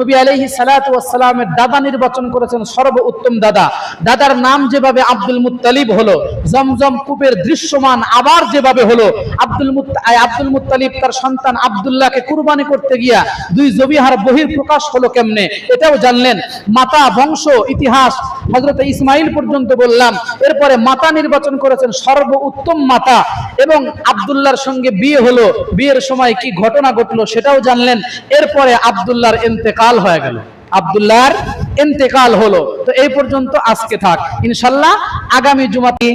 নবী আলাইহিস সালাতু ওয়াস সালামের দাদা নির্বাচন করেছেন সর্বোত্তম দাদা। দাদার নাম যেভাবে আব্দুল মুত্তালিব হলো, জমজম কূপের দৃশ্যমান আবার যেভাবে হলো, আব্দুল মুত্তালিব তার সন্তান আব্দুল্লাহকে কুরবানি করতে গিয়া দুই জবিহার বহির প্রকাশ হলো কেমনে, এটাও জানলেন। মাতা বংশ ইতিহাস হযরত ইসমাইল পর্যন্ত বললাম। এরপরে মাতা নির্বাচন করেছেন সর্বোত্তম মাতা, এবং আব্দুল্লাহর সঙ্গে বিয়ে হলো, বিয়ের সময় কি ঘটনা ঘটলো সেটাও জানলেন। এরপরে আব্দুল্লাহর ইন্তেকাল হয়ে গেল, আব্দুল্লাহর ইন্তেকাল হলো। তো এই পর্যন্ত আজকে থাক, ইনশাআল্লাহ আগামী জুমাতে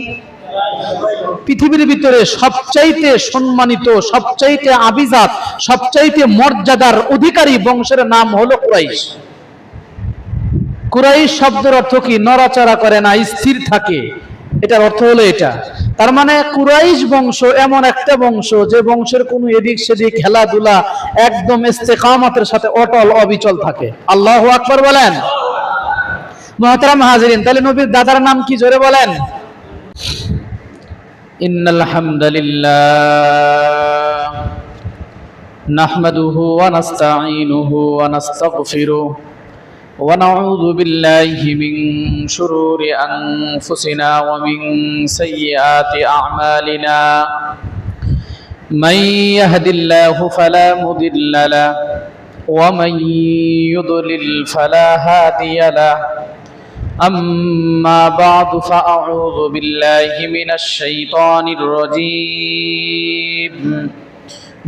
পৃথিবীর ভিতরে সবচাইতে সম্মানিত, সবচাইতে আভিজাত, সবচাইতে মর্যাদার অধিকারী বংশের নাম হলো কুরাইশ। কুরাইশ শব্দের অর্থ কি? নড়াচড়া করে না, স্থির থাকে, এটার অর্থ হলো এটা। তার মানে কুরাইশ বংশ এমন একটা বংশ যে বংশের কোনো এদিক সেদিক খেলাধুলা একদম ইস্তেকামতের সাথে অটল অবিচল থাকে। আল্লাহু আকবার বলেন। মুহতারাম হাজিরিন, তাহলে নবীর দাদার নাম কি? জোরে বলেন। ইন্নাল হামদুলিল্লাহ নাহমাদুহু ওয়া নাস্তাঈনুহু ওয়া নাস্তাগফিরুহু ونعوذ بالله من شرور أنفسنا ومن سيئات أعمالنا من يهد الله فلا مضل له ومن يضلل فلا هادي له أما بعد فأعوذ بالله من الشيطان الرجيم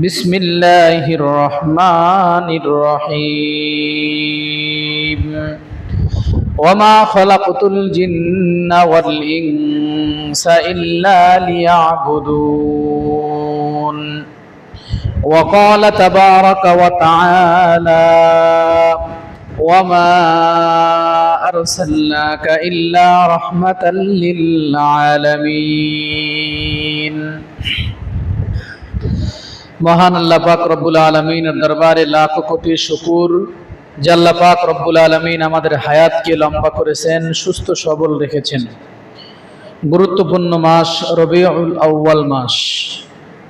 بسم الله الرحمن الرحيم وما خلقت الجن والإنس إلا ليعبدون وقال تبارك وتعالى وما أرسلناك إلا رحمة للعالمين। মহান আল্লাহ পাক রব্বুল আলামিনের দরবারে লাখো কোটি শুকর যে আল্লাহ পাক রব্বুল আলামিন আমাদের হায়াতকে লম্বা করেছেন, সুস্থ সবল রেখেছেন। গুরুত্বপূর্ণ মাস রবিউল আউয়াল মাস,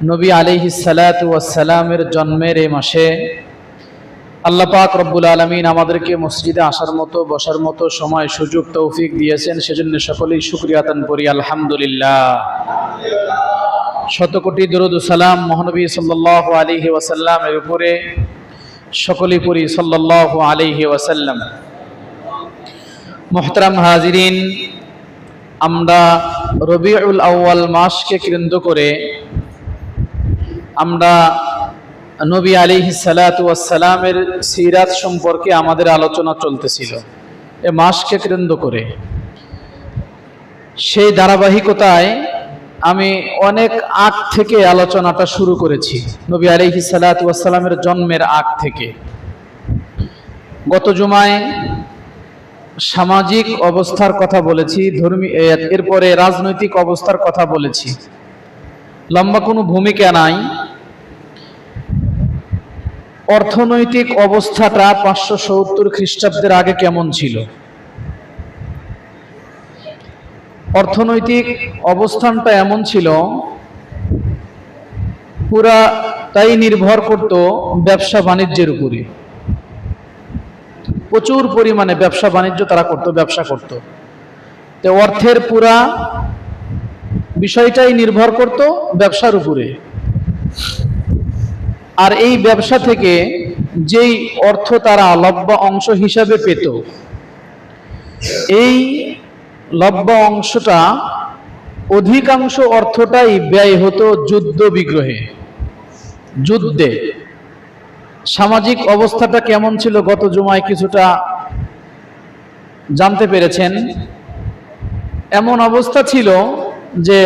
নবী আলাইহিস সালাতু ওয়াস সালামের জন্মের এই মাসে আল্লাহ পাক রব্বুল আলামিন আমাদেরকে মসজিদে আসার মতো, বসার মতো সময়, সুযোগ, তৌফিক দিয়েছেন। সেজন্য সকলেই শুকরিয়া আদান করি আলহামদুলিল্লাহ। শত কোটি দরুদ ও সালাম মহানবী সাল্লাল্লাহু আলাইহি ওয়াসাল্লামের উপরে সকলেই পড়ি সাল্লাল্লাহু আলাইহি ওয়াসাল্লাম। মুহতারাম হাজিরিন, আমরা রবিউল আউয়াল মাসকে কেন্দ্র করে আমরা নবী আলাইহিস সালাতু ওয়াস সালামের সিরাত সম্পর্কে আমাদের আলোচনা চলতেছিল। এই মাসকে কেন্দ্র করে সেই ধারাবাহিকতায় আমি অনেক আগ থেকে আলোচনাটা শুরু করেছি, নবী আলাইহিস সালাতু ওয়াস সালামের জন্মের আগ থেকে। গত জুমায় সামাজিক অবস্থার কথা বলেছি, এরপরে রাজনৈতিক অবস্থার কথা বলেছি। লম্বা কোনো ভূমিকা নাই। অর্থনৈতিক অবস্থাটা 570 খ্রিস্টাব্দের আগে কেমন ছিল? অর্থনৈতিক অবস্থানটা এমন ছিল, পুরা তাই নির্ভর করত ব্যবসা বাণিজ্যের উপরে। প্রচুর পরিমাণে ব্যবসা বাণিজ্য তারা করত, ব্যবসা করত। তো অর্থের পুরা বিষয়টাই নির্ভর করত ব্যবসার উপরে। আর এই ব্যবসা থেকে যেই অর্থ তারা লব্ধ অংশ হিসাবে পেত, এই লব্ধ অংশটা অধিকাংশ অর্থটাই ব্যয় হতো যুদ্ধ বিগ্রহে, যুদ্ধে। সামাজিক অবস্থাটা কেমন ছিল গত জুমায় কিছুটা জানতে পেরেছেন। এমন অবস্থা ছিল যে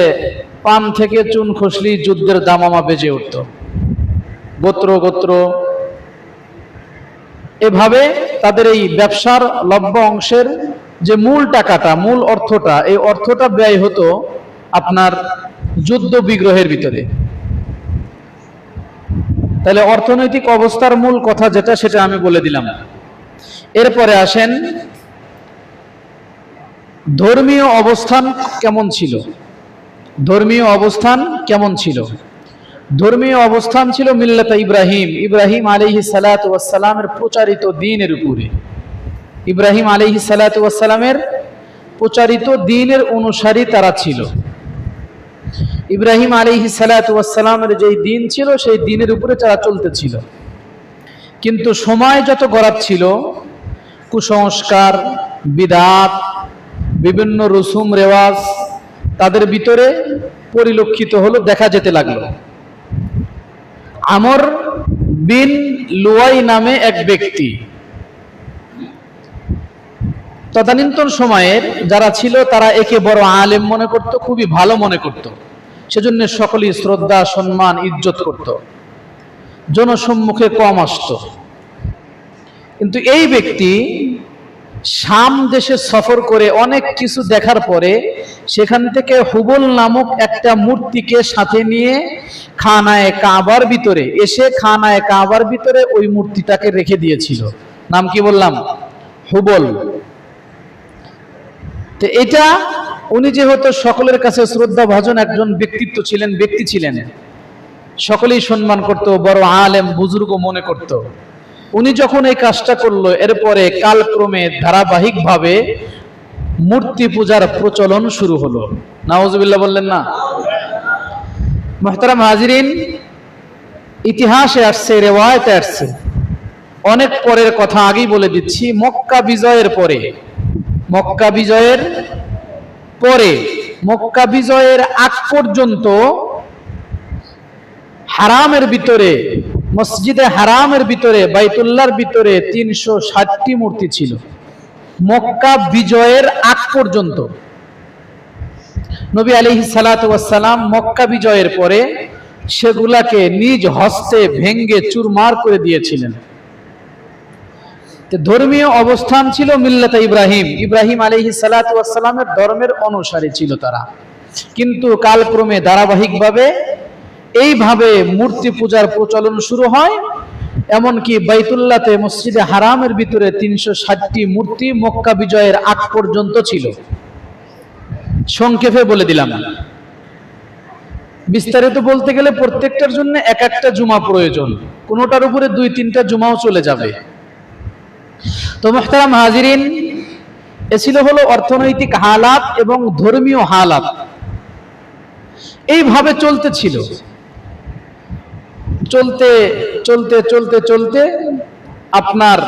পান থেকে চুন খসলেই যুদ্ধের দামামা বেজে উঠত, গোত্র গোত্র। এভাবে তাদের এই ব্যবসার লব্ধ অংশের যে মূল টাকাটা, মূল অর্থটা, এই অর্থটা ব্যয় হতো আপনার যুদ্ধ বিগ্রহের ভিতরে। তাহলে অর্থনৈতিক অবস্থার মূল কথা যেটা, সেটা আমি বলে দিলাম। এরপরে আসেন ধর্মীয় অবস্থান কেমন ছিল। ধর্মীয় অবস্থান কেমন ছিল? ধর্মীয় অবস্থান ছিল মিল্লাত ইব্রাহিম, ইব্রাহিম আলাইহিস সালাতু ওয়াস সালামের প্রচারিত দ্বীনের উপরে। ইব্রাহিম আলাইহিস সালাতু ওয়াস সালামের প্রচারিত দ্বীনের অনুসারী তারা ছিল। ইব্রাহিম আলাইহিস সালাতু ওয়াস সালামের যেই দ্বীন ছিল সেই দ্বীনের উপরে তারা চলতেছিল। কিন্তু সময় যত গড়াচ্ছিল, কুসংস্কার, বিদআত, বিভিন্ন রসুম রেওয়াজ তাদের ভিতরে পরিলক্ষিত হলো, দেখা যেতে লাগলো। আমর বিন লুয়াই নামে এক ব্যক্তি, তদানীন্তন সময়ের যারা ছিল তারা একে বড় আলেম মনে করত, খুবই ভালো মনে করত, সেজন্য সকলেই শ্রদ্ধা, সম্মান, ইজ্জত করত, জনসম্মুখে কম আসত। কিন্তু এই ব্যক্তি শাম দেশে সফর করে অনেক কিছু দেখার পরে সেখান থেকে হুবল নামক একটা মূর্তিকে সাথে নিয়ে খানায়ে কাবার ভিতরে এসে খানায়ে কাবার ভিতরে ওই মূর্তিটাকে রেখে দিয়েছিল। নাম কি বললাম? হুবল। তো এটা উনি যেহেতু সকলের কাছে শ্রদ্ধা ভাজন একজন ব্যক্তিত্ব ছিলেন, ব্যক্তি ছিলেন, সকলেই সম্মান করত, বড় আলেম বুজুর্গ মনে করত। উনি যখন এই কাজটা করলো, এরপরে কালক্রমে ধারাবাহিকভাবে মূর্তি পূজার প্রচলন শুরু হলো। নাউজুবিল্লাহ বললেন না? মুহতারাম হাজিরিন, ইতিহাসে আসছে, রেওয়ায়েতে আসছে, অনেক পরের কথা আগেই বলে দিচ্ছি। মক্কা বিজয়ের পরে, মক্কা বিজয়ের পরে, মক্কা বিজয়ের আগ পর্যন্ত হারামের ভিতরে, মসজিদে হারামের ভিতরে, বাইতুল্লাহর ভিতরে 360টি মূর্তি ছিল। মক্কা বিজয়ের আগ পর্যন্ত। নবী আলাইহিস সালাতু ওয়াস সালাম মক্কা বিজয়ের পরে সেগুলাকে নিজ হস্তে ভেঙ্গে চুরমার করে দিয়েছিলেন। ধর্মীয় অবস্থান ছিল মিল্লাত ইব্রাহিম, ইব্রাহিম আলাইহিস সালাতু ওয়াস সালামের ধর্মের অনুসারী ছিল তারা। কিন্তু কালক্রমে ধারাবাহিকভাবে এইভাবে মূর্তি পূজার প্রচলন শুরু হয়। এমনকি বাইতুল্লাহতে, মসজিদে হারামের ভিতরে 360টি মূর্তি মক্কা বিজয়ের আগ পর্যন্ত ছিল। সংক্ষেপে বলে দিলাম, বিস্তারিত বলতে গেলে প্রত্যেকটার জন্য এক একটা জুমা প্রয়োজন, কোনোটার উপরে 2-3টা জুমাও চলে যাবে। তো মুহতারাম হাজিরিন, এ ছিল হলো অর্থনৈতিক হালাত এবং ধর্মীয় হালাত, এইভাবে চলতেছিল। চলতে চলতে চলতে চলতে আপনার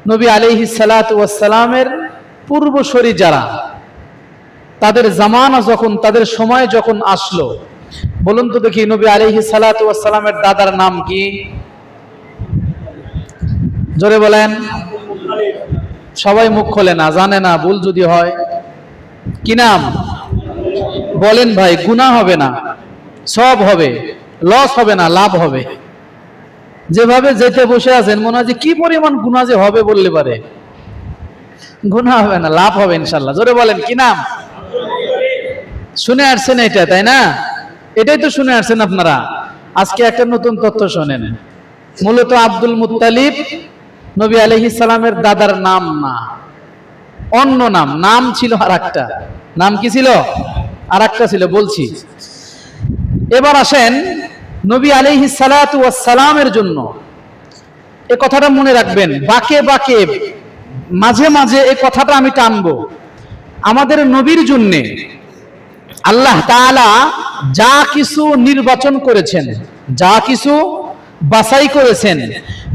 নবী আলাইহিস সালাতু ওয়াস সালামের পূর্বসূরি যারা, তাদের জামানা যখন, তাদের সময় যখন আসলো, বলুন তো দেখি নবী আলাইহিস সালাতু ওয়াস সালামের দাদার নাম কি? জোরে বলেন। সবাই মুখ খোলে না, জানে না, ভুল যদি হয়। কি নাম বলেন ভাই? গুনাহ হবে না, সব হবে, লস হবে না, লাভ হবে। যেভাবে যেতে বসে আছেন মনে হয় যে কি পরিমাণ গুনাহ যে হবে বললে পারে। গুনাহ হবে না, লাভ হবে ইনশাআল্লাহ। জোরে বলেন, কি নাম? শুনে আসছেন এটা, তাই না? এটাই তো শুনে আসছেন আপনারা। আজকে একটা নতুন তথ্য শোনেন। মূলত আব্দুল মুত্তালিব নবী আলাইহিস সালামের দাদার নাম না, অন্য নাম। নাম ছিল আরেকটা। নাম কি ছিল? আরেকটা ছিল, বলছি। এবার আসেন, নবী আলাইহিস সালাতু ওয়াস সালামের জন্য এই কথাটা মনে রাখবেন, বাকে বাকে মাঝে মাঝে এই কথাটা আমি টানবো। আমাদের নবীর জন্য আল্লাহ তাআলা যা কিছু নির্বাচন করেছেন, যা কিছু বাছাই করেছেন,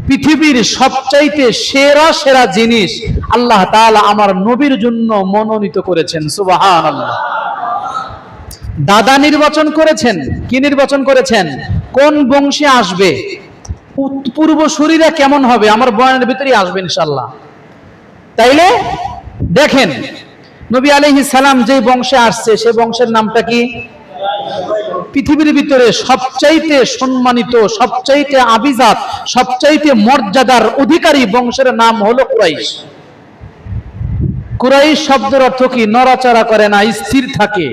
পৃথিবীর সবচাইতে সেরা সেরা জিনিস আল্লাহ তাআলা আমার নবীর জন্য মনোনীত করেছেন। সুবহানাল্লাহ। দাদা নির্বাচন করেছেন। কি নির্বাচন করেছেন? কোন বংশে আসবে, পূর্বসূরীরা কেমন হবে, আমার বয়ানের ভিতরেই আসবে ইনশাআল্লাহ। তাইলে দেখেন, নবী আলাইহিস সালাম যে বংশে আসছে সে বংশের নামটা কি? পৃথিবীর ভিতরে সবচাইতে সম্মানিত, সবচাইতে আভিজাত, সবচাইতে মর্যাদার অধিকারী বংশের নাম হলো কুরাইশ। কুরাইশ শব্দের অর্থ কি? নড়াচড়া করে না, স্থির থাকে।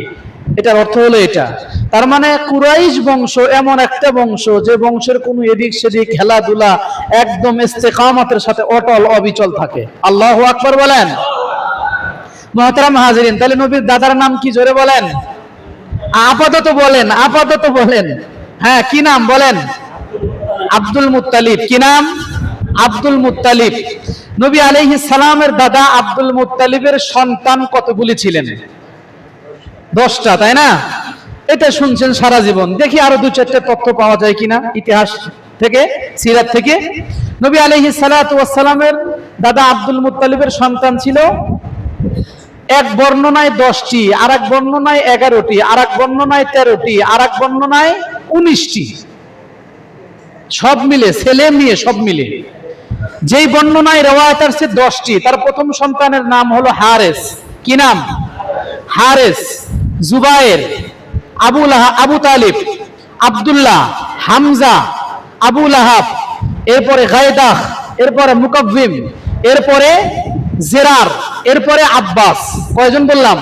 এটার অর্থ হলো এটা। তার মানে কুরাইশ বংশ এমন একটা বংশ যে বংশের কোনো এদিক সেদিক খেলাধুলা একদম ইস্তেকামতের সাথে অটল অবিচল থাকে। আল্লাহু আকবার বলেন। মুহতারাম হাজিরিন, তাহলে নবীর দাদার নাম কি? জোরে বলেন, আপাতত বলেন, আপাতত বলেন। হ্যাঁ, কি নাম বলেন? Abdul Muttalib. কি নাম? Abdul Muttalib. নবী আলাইহিস সালামের দাদা আব্দুল মুত্তালিবের সন্তান কতগুলি ছিলেন? 10টা, তাই না? এটা শুনছেন সারা জীবন। দেখি আরো 2-4টা তথ্য পাওয়া যায় কিনা ইতিহাস থেকে, সিরাত থেকে। নবী আলাইহিস সালাতু ওয়াস সালামের দাদা আব্দুল মুত্তালিবের সন্তান ছিল, এক বর্ণনায় 10টি, আর এক বর্ণনায় 11টি, আর এক বর্ণনায় 13টি, আর এক বর্ণনায় 19টি। সব মিলে, ছেলে মেয়ে সব মিলে। যেই বর্ণনায় রওয়ায়াত আছে 10টি, তার প্রথম সন্তানের নাম হলো হারেস। কি নাম? হারেস, জুবায়ের, আবু তালিব, আব্দুল্লাহ, হামজা, আবু লাহাব, এরপরে গায়দাহ, এরপরে মুকাব্বিম, এরপরে জেরার, এরপরে আব্বাস। কয়জন বললাম?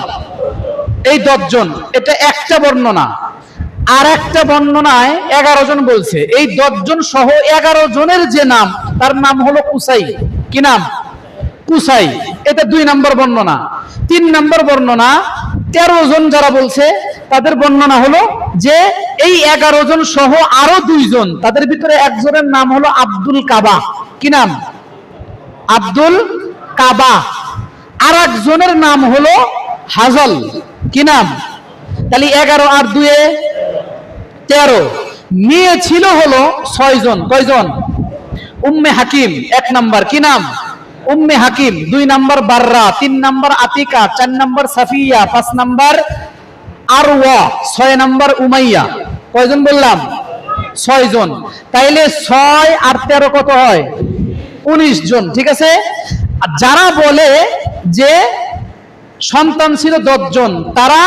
এই 10 জন। এটা একটা বর্ণনা। আর একটা বর্ণনায় 11 জন বলছে। এই 10 জন সহ 11 জনের যে নাম, তার নাম হলো কুসাই। কি নাম? কুসাই। এটা 2 নম্বর বর্ণনা। 3 নম্বর বর্ণনা 13 জন যারা বলছে, তাদের বর্ণনা হলো যে এই 11 জন সহ আরো 2 জন, তাদের ভিতরে একজনের নাম হলো আব্দুল কাবা। কি নাম? আব্দুল কাবা। আর একজনের নাম হলো হাজল। কি নাম? তাহলে 11 আর 2 13। মেয়ে ছিল হলো 6 জন। কয়জন? Umme Hakim 1 number. কি নাম? Umme Hakim. 2 number Barra, 3 number Atika, 4 number Safiya, 5 number Arwa, 6 number Umaiya. কয়জন বললাম? 6 জন। তাইলে 6 আর 13 কত হয়? 19 জন। ঠিক আছে। আর যারা বলে যে সন্তান ছিল 10 জন, তারা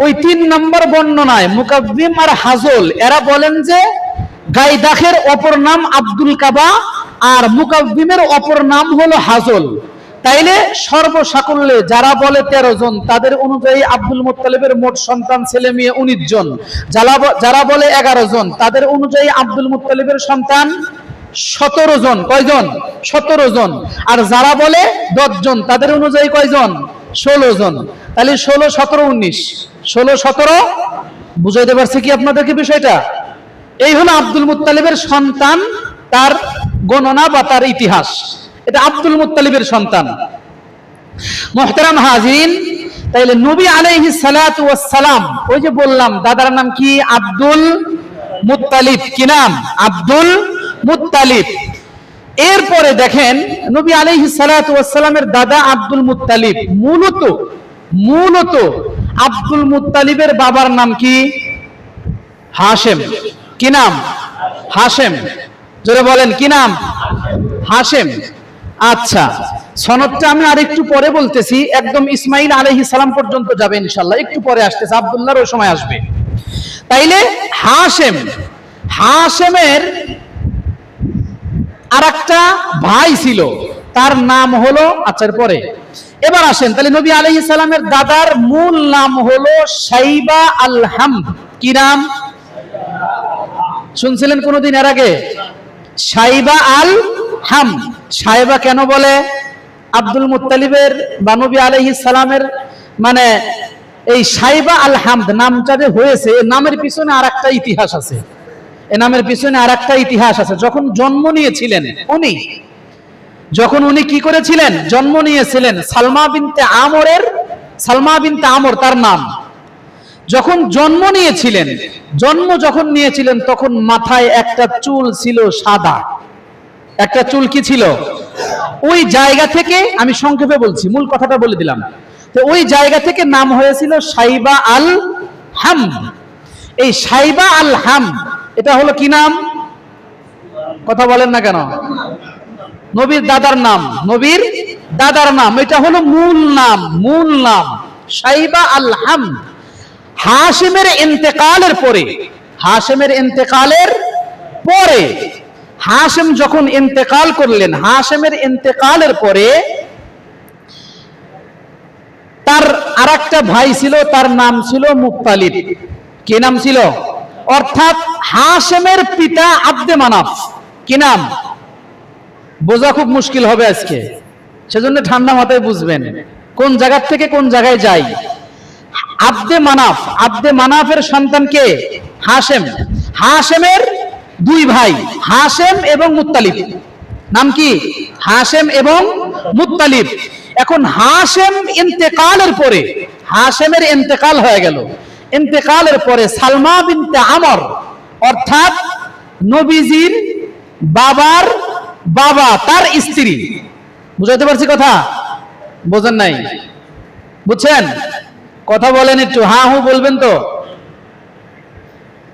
ওই 3 নম্বর বর্ণনায় মুকাব্বিম আর হাজল, এরা বলেন যে গায়দাহের অপর নাম আব্দুল কাবা আর মুকাব্বিমের অপর নাম হলো হাজল। তাইলে সর্বসাকুল্যে যারা বলে 13 জন, তাদের অনুযায়ী আব্দুল মুত্তালিবের মোট সন্তান ছেলে মেয়ে 19 জন। যারা বলে 11 জন, তাদের অনুযায়ী আব্দুল মুত্তালিবের সন্তান 17 জন। কয়জন? 17 জন। আর যারা বলে 10 জন, তাদের অনুযায়ী কয়জন? 16 জন। তাহলে 16, 17, 19, 16, 17। বুঝাইতে পারছি কি আপনাদেরকে বিষয়টা? এই হলো আব্দুল মুত্তালিবের সন্তান, তার গণনা বা তার ইতিহাস। এটা আব্দুল মুত্তালিবের সন্তান। মুহতারাম হাজিরিন, তাইলে নবী আলাইহিস সালাতু ওয়াস সালাম, ওই যে বললাম দাদার নাম কি? Abdul Muttalib. কি নাম? Abdul Muttalib. এরপরে দেখেন নবী আলাইহিস সালাতু ওয়াস সালামের দাদা আব্দুল মুত্তালিব মূলত আব্দুল মুত্তালিবের বাবার নাম কি? হাশেম। কি নাম? হাশেম। জোরে বলেন, কি নাম? হাশেম। আচ্ছা, সনদটা আমি আরেকটু পরে বলতেছি, একদম ইসমাইল আলাইহিস সালাম পর্যন্ত যাবে ইনশাআল্লাহ, একটু পরে আসতেছে, আব্দুল্লাহর ওই সময় আসবে। তাইলে হাশেমের আরেকটা ভাই ছিল, তার নাম হলো, আচ্ছা পরে। এবার আসেন, তাহলে নবী আলাইহিস সালামের দাদার মূল নাম হলো শাইবা আল হামদ। কি নাম? শুনছিলেন কোনদিন এর আগে? শাইবা আল হামদ। শাইবা কেন বলে? আব্দুল মুত্তালিবের বা নবী আলাইহিস সালামের মানে এই শাইবা আল হামদ নামটা যে হয়েছে, এই নামের পিছনে আরেকটা ইতিহাস আছে। এই নামের পিছনে আরেকটা ইতিহাস আছে। যখন জন্ম নিয়েছিলেন উনি কি করেছিলেন? জন্ম নিয়েছিলেন সালমা বিনতে আমর তার নাম। যখন জন্ম নিয়েছিলেন তখন মাথায় একটা চুল ছিল সাদা। একটা চুল কি ছিল? ওই জায়গা থেকে, আমি সংক্ষেপে বলছি, মূল কথাটা বলে দিলাম, তো ওই জায়গা থেকে নাম হয়েছিল শাইবা আল হামদ। এই শাইবা আল হামদ এটা হলো কি নাম? কথা বলেন না কেন? নবীর দাদার নাম। এটা হলো মূল নাম শাইবা আল হামদ। হাশেমের ইন্তেকালের পরে হাশেম যখন ইন্তেকাল করলেন, হাশেমের ইন্তেকালের পরে তার আরেকটা ভাই ছিল, তার নাম ছিল মুত্তালিব। কি নাম ছিল? অর্থাৎ হাশেমের পিতা আব্দে মানাফ। কি নাম? বোঝা খুব মুশকিল হবে আজকে, সেজন্য ঠান্ডা মাথায় বুঝবেন কোন জায়গা থেকে কোন জায়গায় যাই। আব্দে মানাফের সন্তান কে? হাশেম। হাশেমের দুই ভাই, হাশেম এবং মুত্তালিব। নাম কি? হাশেম এবং মুত্তালিব। এখন হাশেম ইন্তেকালের পরে, হাশেমের ইন্তেকাল হয়ে গেল, ইন্তেকালের পরে সালমা বিনতে আমর অর্থাৎ নবীজির বাবার বাবা, তার স্ত্রী, বুঝাতে পারছি কথা? বোঝেন নাই? বুঝছেন? কথা বলেন একটু, হ্যাঁ হু বলবেন তো।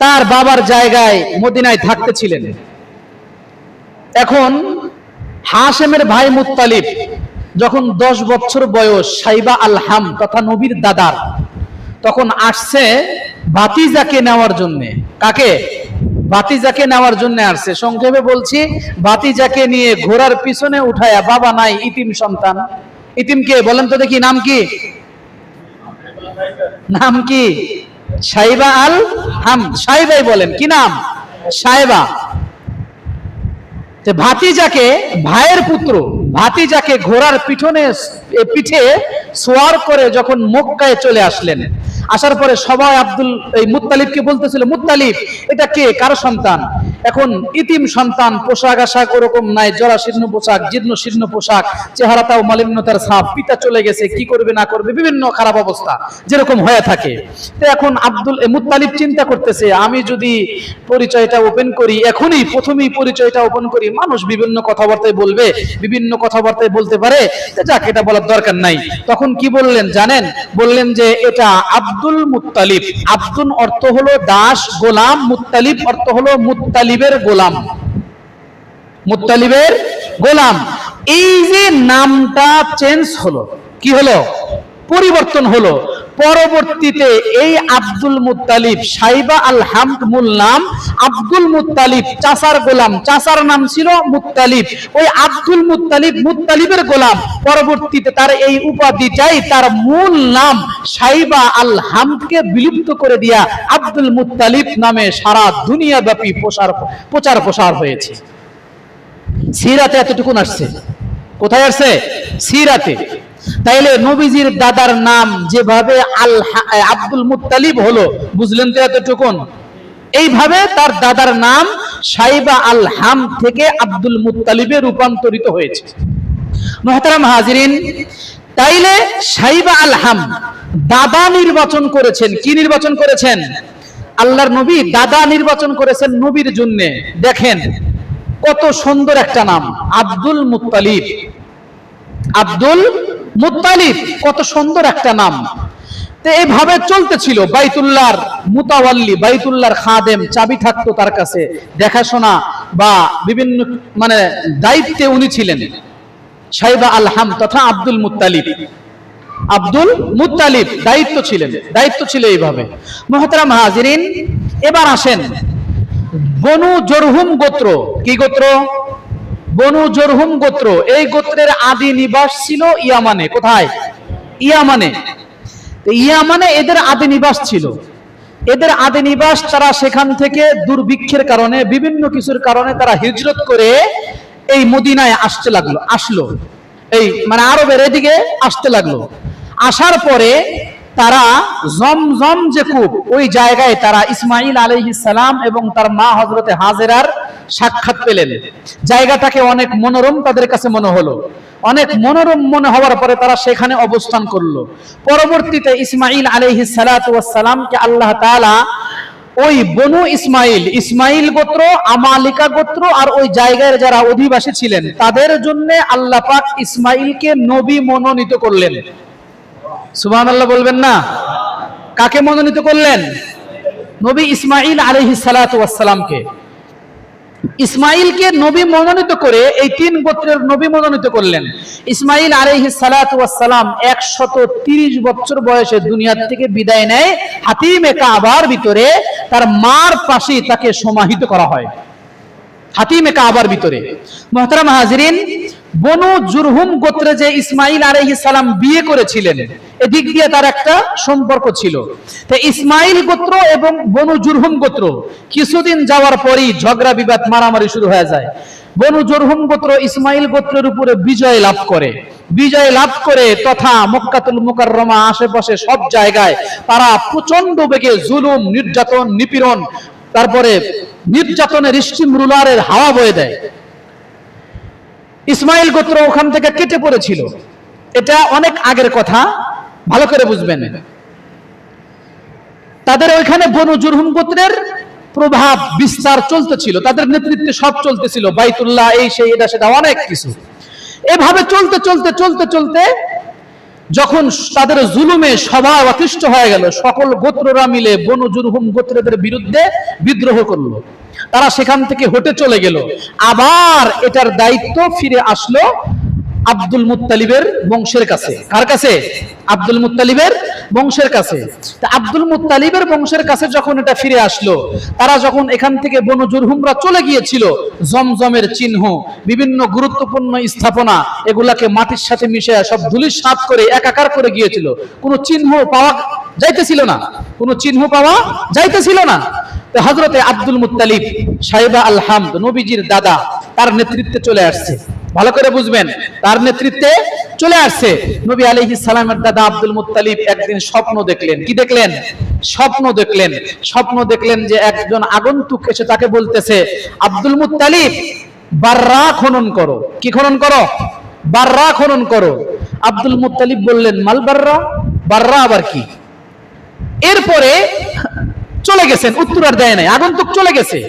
তার বাবার জায়গায় মদিনায় থাকতেছিলেন। এখন হাশেমের ভাই মুত্তালিব যখন 10 বছর বয়স, সাইবা আল হাম তথা নবীর দাদার, তখন আসছে ভাতিজাকে নেওয়ার জন্য। কাকে? ভাতিজাকে নেওয়ার জন্য আসছে। সংক্ষেপে বলছি, ভাতিজাকে নিয়ে ঘোড়ার পিছনে উঠায়া, বাবা নাই, ইতিম সন্তান। ইতিম কে বলেন তো দেখি, নাম কি? নাম কি? সাইবা আল হাম। সাইবাই বলেন, কি নাম? সাইবা। ভাতিজাকে, ভাইয়ের পুত্র ভাতিজাকে ঘোড়ার পিঠে সোয়ার করে যখন মক্কায় চলে আসলেন, আসার পরে সবাই মুত্তালিবকে বলতেছিল, মুত্তালিব এটা কে, কার সন্তান? এখন ইতিম সন্তান, পোশাক আশাক ওরকম নাই, জরাশীর্ণ পোশাক, জীর্ণ শীর্ণ পোশাক, চেহারাটাও মালিন্যতার ছাপ, পিতা চলে গেছে, কি করবে না করবে, বিভিন্ন খারাপ অবস্থা যেরকম হয়ে থাকে। তো এখন মুত্তালিব চিন্তা করতেছে, আমি যদি পরিচয়টা ওপেন করি, এখনই প্রথমেই পরিচয়টা ওপেন করি, মানুষ বিভিন্ন কথাবার্তায় বলবে, বিভিন্ন কথাবার্তায় বলতে পারে, যাক এটা বলার দরকার নাই। তখন কি বললেন জানেন? বললেন যে এটা আব্দুল মুত্তালিব। আব্দুল অর্থ হলো দাস, গোলাম। মুত্তালিব অর্থ হলো মুত্তালিবের গোলাম, মুত্তালিবের গোলাম। এই যে নামটা চেঞ্জ হলো, কি হলো? পরিবর্তন হলো। পরবর্তীতে এই আব্দুল মুত্তালিব, সাইবা আল হামদ মূল নাম, আব্দুল মুত্তালিব চাচার গোলাম, চাচার নাম ছিল মুত্তালিব। ওই আব্দুল মুত্তালিব, মুত্তালিবের গোলাম, পরবর্তীতে তার এই উপাধিটাই তার মূল নাম সাইবা আল হামদকে বিলুপ্ত করে দিয়া আব্দুল মুত্তালিব নামে সারা দুনিয়া ব্যাপী প্রচার প্রসার হয়েছে। সিরাতে এতটুকুন আসছে। কোথায় আসছে? সিরাতে। তাইলে নবীজির দাদার নাম যেভাবে আব্দুল মুত্তালিব হলো, বুঝলেন তো এতটুকুন? এইভাবে তার দাদার নাম সাইবা আল হাম থেকে আব্দুল মুত্তালিবে রূপান্তরিত হয়েছে। মুহতারাম হাজিরিন, তাইলে সাইবা আল হাম দাদা নির্বাচন করেছেন। কি নির্বাচন করেছেন? আল্লাহর নবী দাদা নির্বাচন করেছেন নবীর জন্য। দেখেন কত সুন্দর একটা নাম, আব্দুল মুত্তালিব। আব্দুল মুত্তালিব কত সুন্দর একটা নাম। তো এইভাবে চলতেছিল। বাইতুল্লাহর মুতাওয়াল্লি, বাইতুল্লাহর খাদেম, চাবি থাকতো তার কাছে, দেখাশোনা বা বিভিন্ন দায়িত্বে উনি ছিলেন। সাইবা আল হাম তথা আব্দুল মুত্তালিব, আব্দুল মুত্তালিব দায়িত্ব ছিল এইভাবে। মুহতারাম হাজিরিন, এবার আসেন বনু জরহুম গোত্র। কি গোত্র? বনু জরহুম গোত্র। এই গোত্রের আদি নিবাস ছিল ইয়ামানে। কোথায়? ইয়ামানে। ইয়ামানে এদের আদি নিবাস ছিল। এদের আদি নিবাস, তারা সেখান থেকে দুর্ভিক্ষের কারণে, বিভিন্ন কিছুর কারণে তারা হিজরত করে এই মদিনায় আসলো এই আরবের এদিকে আসতে লাগলো। আসার পরে তারা জমজম যে কূপ, ওই জায়গায় তারা ইসমাইল আলাইহিস সালাম এবং তার মা হযরতে হাজেরার সাক্ষাৎ পেলেন। জায়গাটাকে অনেক মনোরম তাদের কাছে মনে হলো। অনেক মনোরম মনে হওয়ার পরে তারা সেখানে অবস্থান করলো। পরবর্তীতে ইসমাইল আলাইহিস সালাতু ওয়াস সালামকে আল্লাহ তাআলা ওই বনু ইসমাইল গোত্র, আমালিকা গোত্র আর ওই জায়গার যারা অধিবাসী ছিলেন তাদের জন্য আল্লাহ পাক ইসমাইলকে নবী মনোনীত করলেন। সুবহানাল্লাহ বলবেন না? কাকে মনোনীত করলেন? নবী ইসমাইল আলাইহিস সালাতু ওয়াস সালামকে। ইসমাইলকে নবী মনোনীত করে এই তিন গোত্রের নবী মনোনীত করলেন। ইসমাইল আলাইহিস সালাতু ওয়াস সালাম 130 বছর বয়সে দুনিয়া থেকে বিদায় নেয়। হাতিমে কাবার ভিতরে তার মার পাশে তাকে সমাহিত করা হয়, হাতিমে কাবার ভিতরে। মুহতারাম হাজিরিন, বনু জুরহুম গোত্রে যে ইসমাইল আলাইহিস সালাম বিয়ে করেছিলেন, এদিক দিয়ে তার একটা সম্পর্ক ছিল। তো ইসমাইল গোত্র এবং বনু জুরহুম গোত্র কিছুদিন যাওয়ার পরই ঝগড়া বিবাদ, মারামারি শুরু হয়ে যায়। বনু জুরহুম গোত্র ইসমাইল গোত্রের উপরে বিজয় লাভ করে তথা মক্কাতুল মুকাররমা আশেপাশে সব জায়গায় তারা প্রচন্ড বেগে জুলুম, নির্যাতন, নিপীড়ন তারপরে নির্যাতনের স্টিম রুলারের হাওয়া বয়ে দেয়। ইসমাইল গোত্র ওখান থেকে কেটে পড়েছিল। এটা অনেক আগের কথা, ভালো করে বুঝবেন। তাদের ওইখানে বনু জুরহুম গোত্রের প্রভাব বিস্তার চলতেছিল, তাদের নেতৃত্বে সব চলতেছিল, বাইতুল্লাহ এই সেই এটা সেটা অনেক কিছু। এভাবে চলতে চলতে চলতে চলতে যখন তাদের জুলুমে সবাই অতিষ্ঠ হয়ে গেল, সকল গোত্ররা মিলে বনু জুরহুম গোত্রদের বিরুদ্ধে বিদ্রোহ করলো। তারা সেখান থেকে হটে চলে গেল। আবার এটার দায়িত্ব ফিরে আসলো আব্দুল মুত্তালিবের বংশের কাছে। কার কাছে? আব্দুল মুত্তালিবের বংশের কাছে। তা আব্দুল মুত্তালিবের বংশের কাছে যখন এটা ফিরে আসলো, তারা যখন এখান থেকে বনু জুরহুমরা চলে গিয়েছিল, জমজমের চিহ্ন, বিভিন্ন গুরুত্বপূর্ণ স্থাপনা, এগুলাকে মাটির সাথে মিশে সব ধুলিসাৎ করে একাকার করে গিয়েছিল। কোনো চিহ্ন পাওয়া যাইতেছিল না, কোনো চিহ্ন পাওয়া যাইতেছিল না। তো হযরতে আব্দুল মুত্তালিব সাইবা আল হামদ, নবীজির দাদা, তার নেতৃত্বে চলে আসছে। ভালো করে বুঝবেন, তার নেতৃত্বে চলে আসছে। নবী আলাইহিস সালামের দাদা আব্দুল মুত্তালিব একদিন স্বপ্ন দেখলেন। কি দেখলেন? স্বপ্ন দেখলেন। স্বপ্ন দেখলেন যে একজন আগন্তুক এসে তাকে বলতেছে, আব্দুল মুত্তালিব বাররা খনন করো। কি খনন করো? বাররা খনন করো। আব্দুল মুত্তালিব বললেন, মাল বাররা? বাররা আবার কি? এরপরে চলে গেছেন, উত্তর আর দেয় নাই, আগন্তুক চলে গেছে।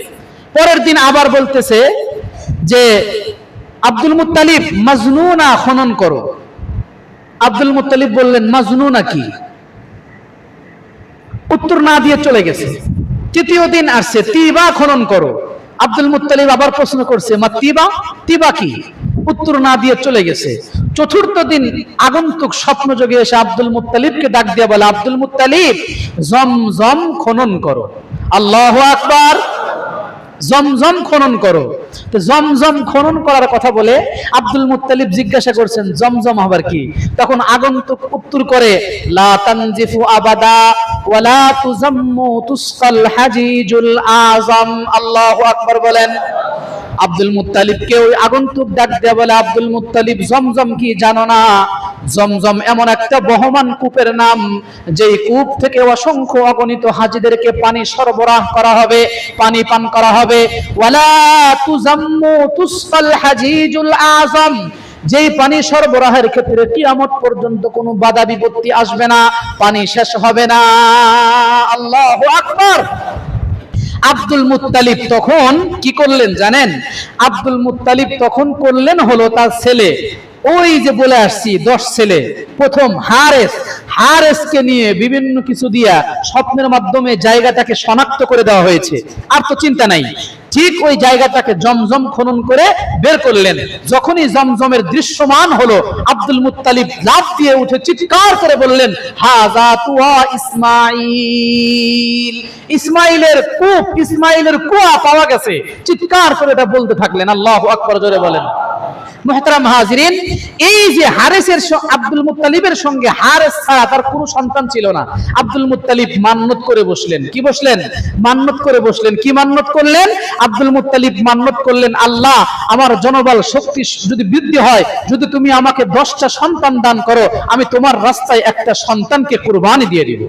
পরের দিন আবার বলতেছে যে আব্দুল মুত্তালিব মাজনুনা খনন করো। আব্দুল মুত্তালিব বললেন, মাজনুনা কি? উত্তর না দিয়ে চলে গেছে। তৃতীয় দিন আসছে, তিবা খনন করো। আব্দুল মুত্তালিব আবার প্রশ্ন করছে, মা তিবা? তিবা কি? উত্তর না দিয়ে চলে গেছে। চতুর্থ দিন আগন্তুক স্বপ্ন যোগে এসে আব্দুল মুত্তালিবকে ডাক দিয়ে বলে, আব্দুল মুত্তালিব জমজম খনন করো। আল্লাহু আকবার। জমজম খনন করো। তো জমজম খনন করার কথা বলে আব্দুল মুত্তালিব জিজ্ঞাসা করছেন, জমজম আবার কি? তখন আগন্তুক উত্তর করে, লা তানজিফু আবাদা ওয়ালা তুজাম্মু তুসকাল হাজিজুল আযম। আল্লাহু আকবার বলেন। আব্দুল মুত্তালিবকে ওই আগন্তুক ডাক দেয়া বলে, আব্দুল মুত্তালিব জমজম কি জানো না? জমজম এমন একটা বহমান কূপের নাম, যেই কূপ থেকে অসংখ্য অগণিত হাজিদেরকে পানি সরবরাহ করা হবে, পানি পান করা হবে। ওয়ালা তুজাম্মু তুসকাল হাজিজুল আযম, যেই পানি সরবরাহের ক্ষেত্রে কিয়ামত পর্যন্ত কোনো বাধা বিপত্তি আসবে না, পানি শেষ হবে না। আল্লাহু আকবার। আব্দুল মুত্তালিব তখন কি করলেন জানেন? আব্দুল মুত্তালিব তখন করলেন হলো তার ছেলে, ওই যে বলে আসছি 10 ছেলে, প্রথম হারেসকে নিয়ে বিভিন্ন কিছু দিয়া স্বপ্নের মাধ্যমে জায়গাটাকে শনাক্ত করে দেওয়া হয়েছে। আর তো চিন্তা নাই। ঠিক ওই জায়গাটাকে জমজম খনন করে বের করলেন। যখনই জমজমের দৃশ্যমান হলো, আব্দুল মুত্তালিব লাফ দিয়ে উঠে চিৎকার করে বললেন, হাযা তুয়া ইসমাঈল, ইসমাইলের কূপ, ইসমাইলের কুয়া পাওয়া গেছে। চিৎকার করে এটা বলতে থাকলেন। আল্লাহু আকবার জোরে বলেন। মুহতারাম হাজিরিন, এই যে হারেসের আব্দুল মুত্তালিবের সঙ্গে হারেস ছাড়া তার কোনো সন্তান ছিল না। আব্দুল মুত্তালিব মান্নত করে বসলেন। কি বসলেন? মান্নত করে বসলেন। কি মান্নত করলেন? আব্দুল মুত্তালিব মান্নত করলেন, আল্লাহ আমার জনবল শক্তি যদি বৃদ্ধি হয়, যদি তুমি আমাকে 10টা সন্তান দান করো, আমি তোমার রাস্তায় একটা সন্তানকে কুরবানি দিয়ে দিব।